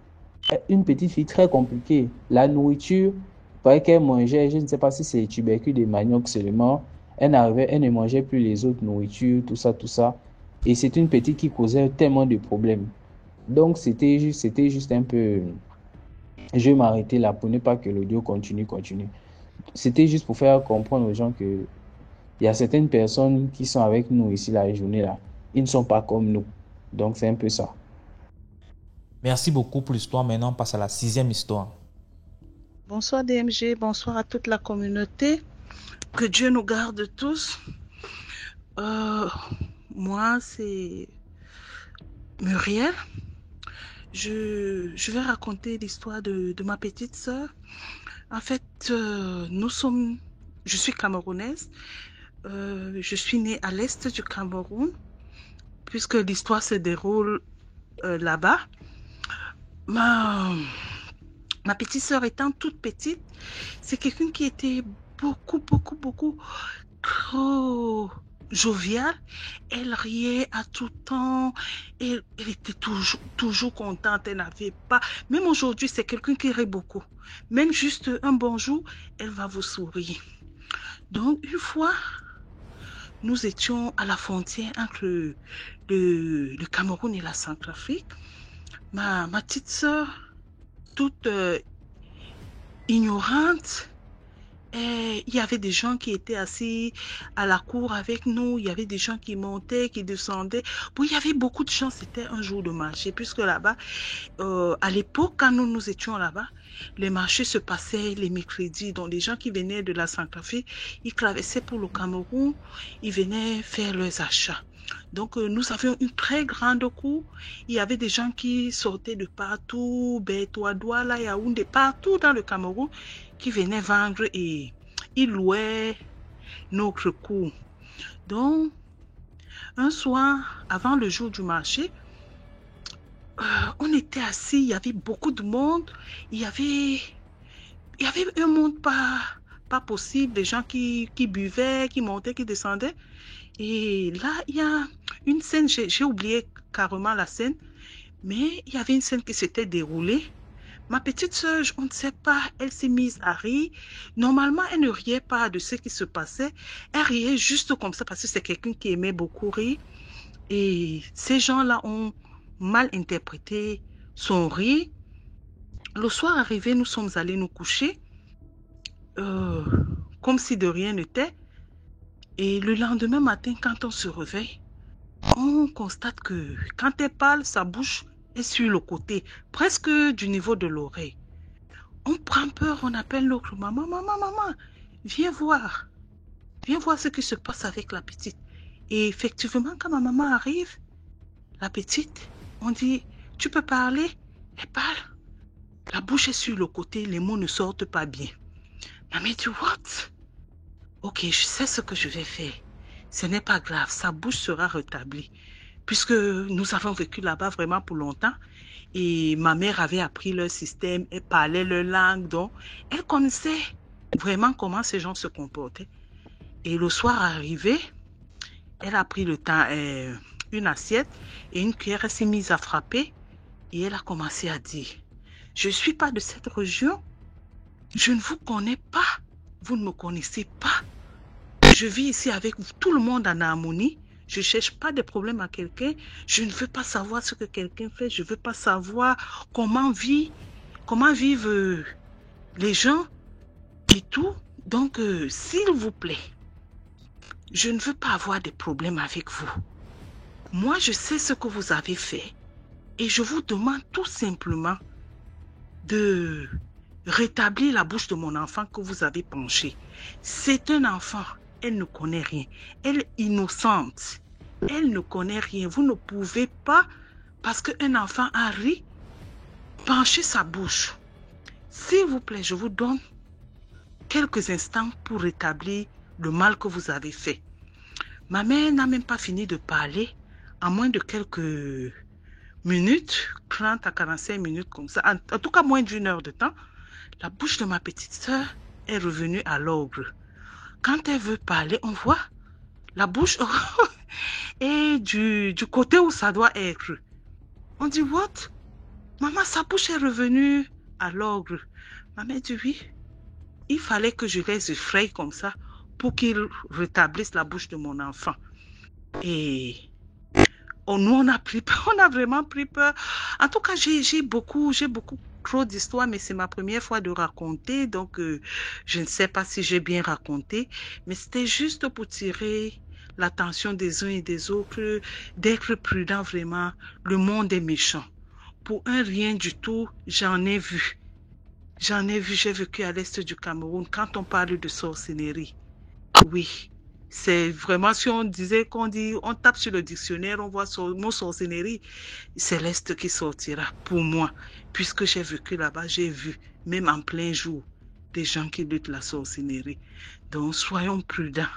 Une petite fille très compliquée. La nourriture, il paraît qu'elle mangeait, je ne sais pas si c'est tubercule de manioc seulement. Elle ne mangeait plus les autres nourritures, tout ça, tout ça. Et c'est une petite qui causait tellement de problèmes. Donc, c'était juste un peu. Je vais m'arrêter là pour ne pas que l'audio continue. C'était juste pour faire comprendre aux gens que il y a certaines personnes qui sont avec nous ici la journée là. Ils ne sont pas comme nous. Donc, c'est un peu ça. Merci beaucoup pour l'histoire. Maintenant, on passe à la 6e histoire. Bonsoir DMG, bonsoir à toute la communauté. Que Dieu nous garde tous. Moi, c'est Muriel. Je vais raconter l'histoire de ma petite sœur. En fait, je suis camerounaise. Je suis née à l'est du Cameroun, puisque l'histoire se déroule là-bas. Ma petite sœur étant toute petite, c'est quelqu'un qui était beaucoup trop joviale. Elle riait à tout temps. Elle était toujours contente. Elle n'avait pas... Même aujourd'hui, c'est quelqu'un qui rit beaucoup. Même juste un bonjour, elle va vous sourire. Donc, une fois, nous étions à la frontière entre le Cameroun et la Centrafrique. Ma petite sœur, toute ignorante, et il y avait des gens qui étaient assis à la cour avec nous, il y avait des gens qui montaient, qui descendaient. Bon, il y avait beaucoup de gens, c'était un jour de marché, puisque là-bas, à l'époque, quand nous étions là-bas, les marchés se passaient les mercredis. Donc, les gens qui venaient de la Centrafrique, ils traversaient pour le Cameroun, ils venaient faire leurs achats. Donc, nous avions une très grande cour. Il y avait des gens qui sortaient de partout, Beto, Douala, Yaoundé, partout dans le Cameroun, qui venaient vendre et ils louaient notre cour. Donc, un soir, avant le jour du marché, on était assis, il y avait beaucoup de monde, il y avait un monde pas possible, des gens qui buvaient, qui montaient, qui descendaient. Et là, il y a une scène, j'ai oublié carrément la scène, mais il y avait une scène qui s'était déroulée. Ma petite sœur, on ne sait pas, elle s'est mise à rire. Normalement, elle ne riait pas de ce qui se passait. Elle riait juste comme ça parce que c'est quelqu'un qui aimait beaucoup rire. Et ces gens-là ont mal interprété son rire. Le soir arrivé, nous sommes allés nous coucher, comme si de rien n'était. Et le lendemain matin, quand on se réveille, on constate que quand elle parle, sa bouche est sur le côté, presque du niveau de l'oreille. On prend peur, on appelle l'autre maman, maman, viens voir ce qui se passe avec la petite. Et effectivement, quand ma maman arrive, la petite, on dit, tu peux parler? Elle parle. La bouche est sur le côté, les mots ne sortent pas bien. Maman dit, what? Ok, je sais ce que je vais faire. Ce n'est pas grave, sa bouche sera rétablie. Puisque nous avons vécu là-bas vraiment pour longtemps. Et ma mère avait appris leur système, elle parlait leur langue. Donc, elle connaissait vraiment comment ces gens se comportaient. Et le soir arrivé, elle a pris le temps, une assiette et une cuillère, elle s'est mise à frapper. Et elle a commencé à dire, je ne suis pas de cette région. Je ne vous connais pas. Vous ne me connaissez pas. Je vis ici avec tout le monde en harmonie. Je ne cherche pas de problème à quelqu'un. Je ne veux pas savoir ce que quelqu'un fait. Je ne veux pas savoir comment vivent les gens et tout. Donc, s'il vous plaît, je ne veux pas avoir de problème avec vous. Moi, je sais ce que vous avez fait. Et je vous demande tout simplement de rétablir la bouche de mon enfant que vous avez penché. C'est un enfant. Elle ne connaît rien. Elle est innocente. Elle ne connaît rien. Vous ne pouvez pas, parce qu'un enfant a ri, pencher sa bouche. S'il vous plaît, je vous donne quelques instants pour rétablir le mal que vous avez fait. Ma mère n'a même pas fini de parler, à moins de quelques minutes, 30 à 45 minutes comme ça, en tout cas moins d'une heure de temps, la bouche de ma petite sœur est revenue à l'ordre. Quand elle veut parler, on voit la bouche et du côté où ça doit être. On dit, what? Maman, sa bouche est revenue à l'ordre. Maman dit, oui. Il fallait que je les effraie comme ça pour qu'ils rétablissent la bouche de mon enfant. Et nous, on a vraiment pris peur. En tout cas, j'ai beaucoup trop d'histoires, mais c'est ma première fois de raconter, donc je ne sais pas si j'ai bien raconté, mais c'était juste pour tirer l'attention des uns et des autres, d'être prudent vraiment. Le monde est méchant. Pour un rien du tout, j'en ai vu. J'ai vécu à l'est du Cameroun. Quand on parle de sorcellerie, oui, c'est vraiment, si on disait on tape sur le dictionnaire, on voit le mot sorcellerie, c'est l'Est qui sortira pour moi. Puisque j'ai vécu là-bas, j'ai vu, même en plein jour, des gens qui luttent la sorcellerie. Donc, soyons prudents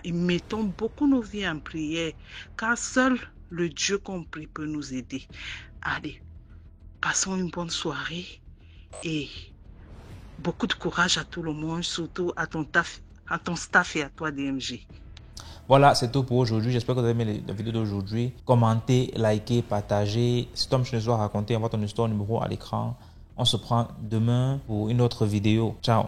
et mettons beaucoup nos vies en prière, car seul le Dieu qu'on prie peut nous aider. Allez, passons une bonne soirée et beaucoup de courage à tout le monde, surtout à ton staff et à toi, DMG. Voilà, c'est tout pour aujourd'hui. J'espère que vous avez aimé la vidéo d'aujourd'hui. Commentez, likez, partagez. Si Tom Schnezois a raconté, envoie ton histoire numéro à l'écran. On se prend demain pour une autre vidéo. Ciao.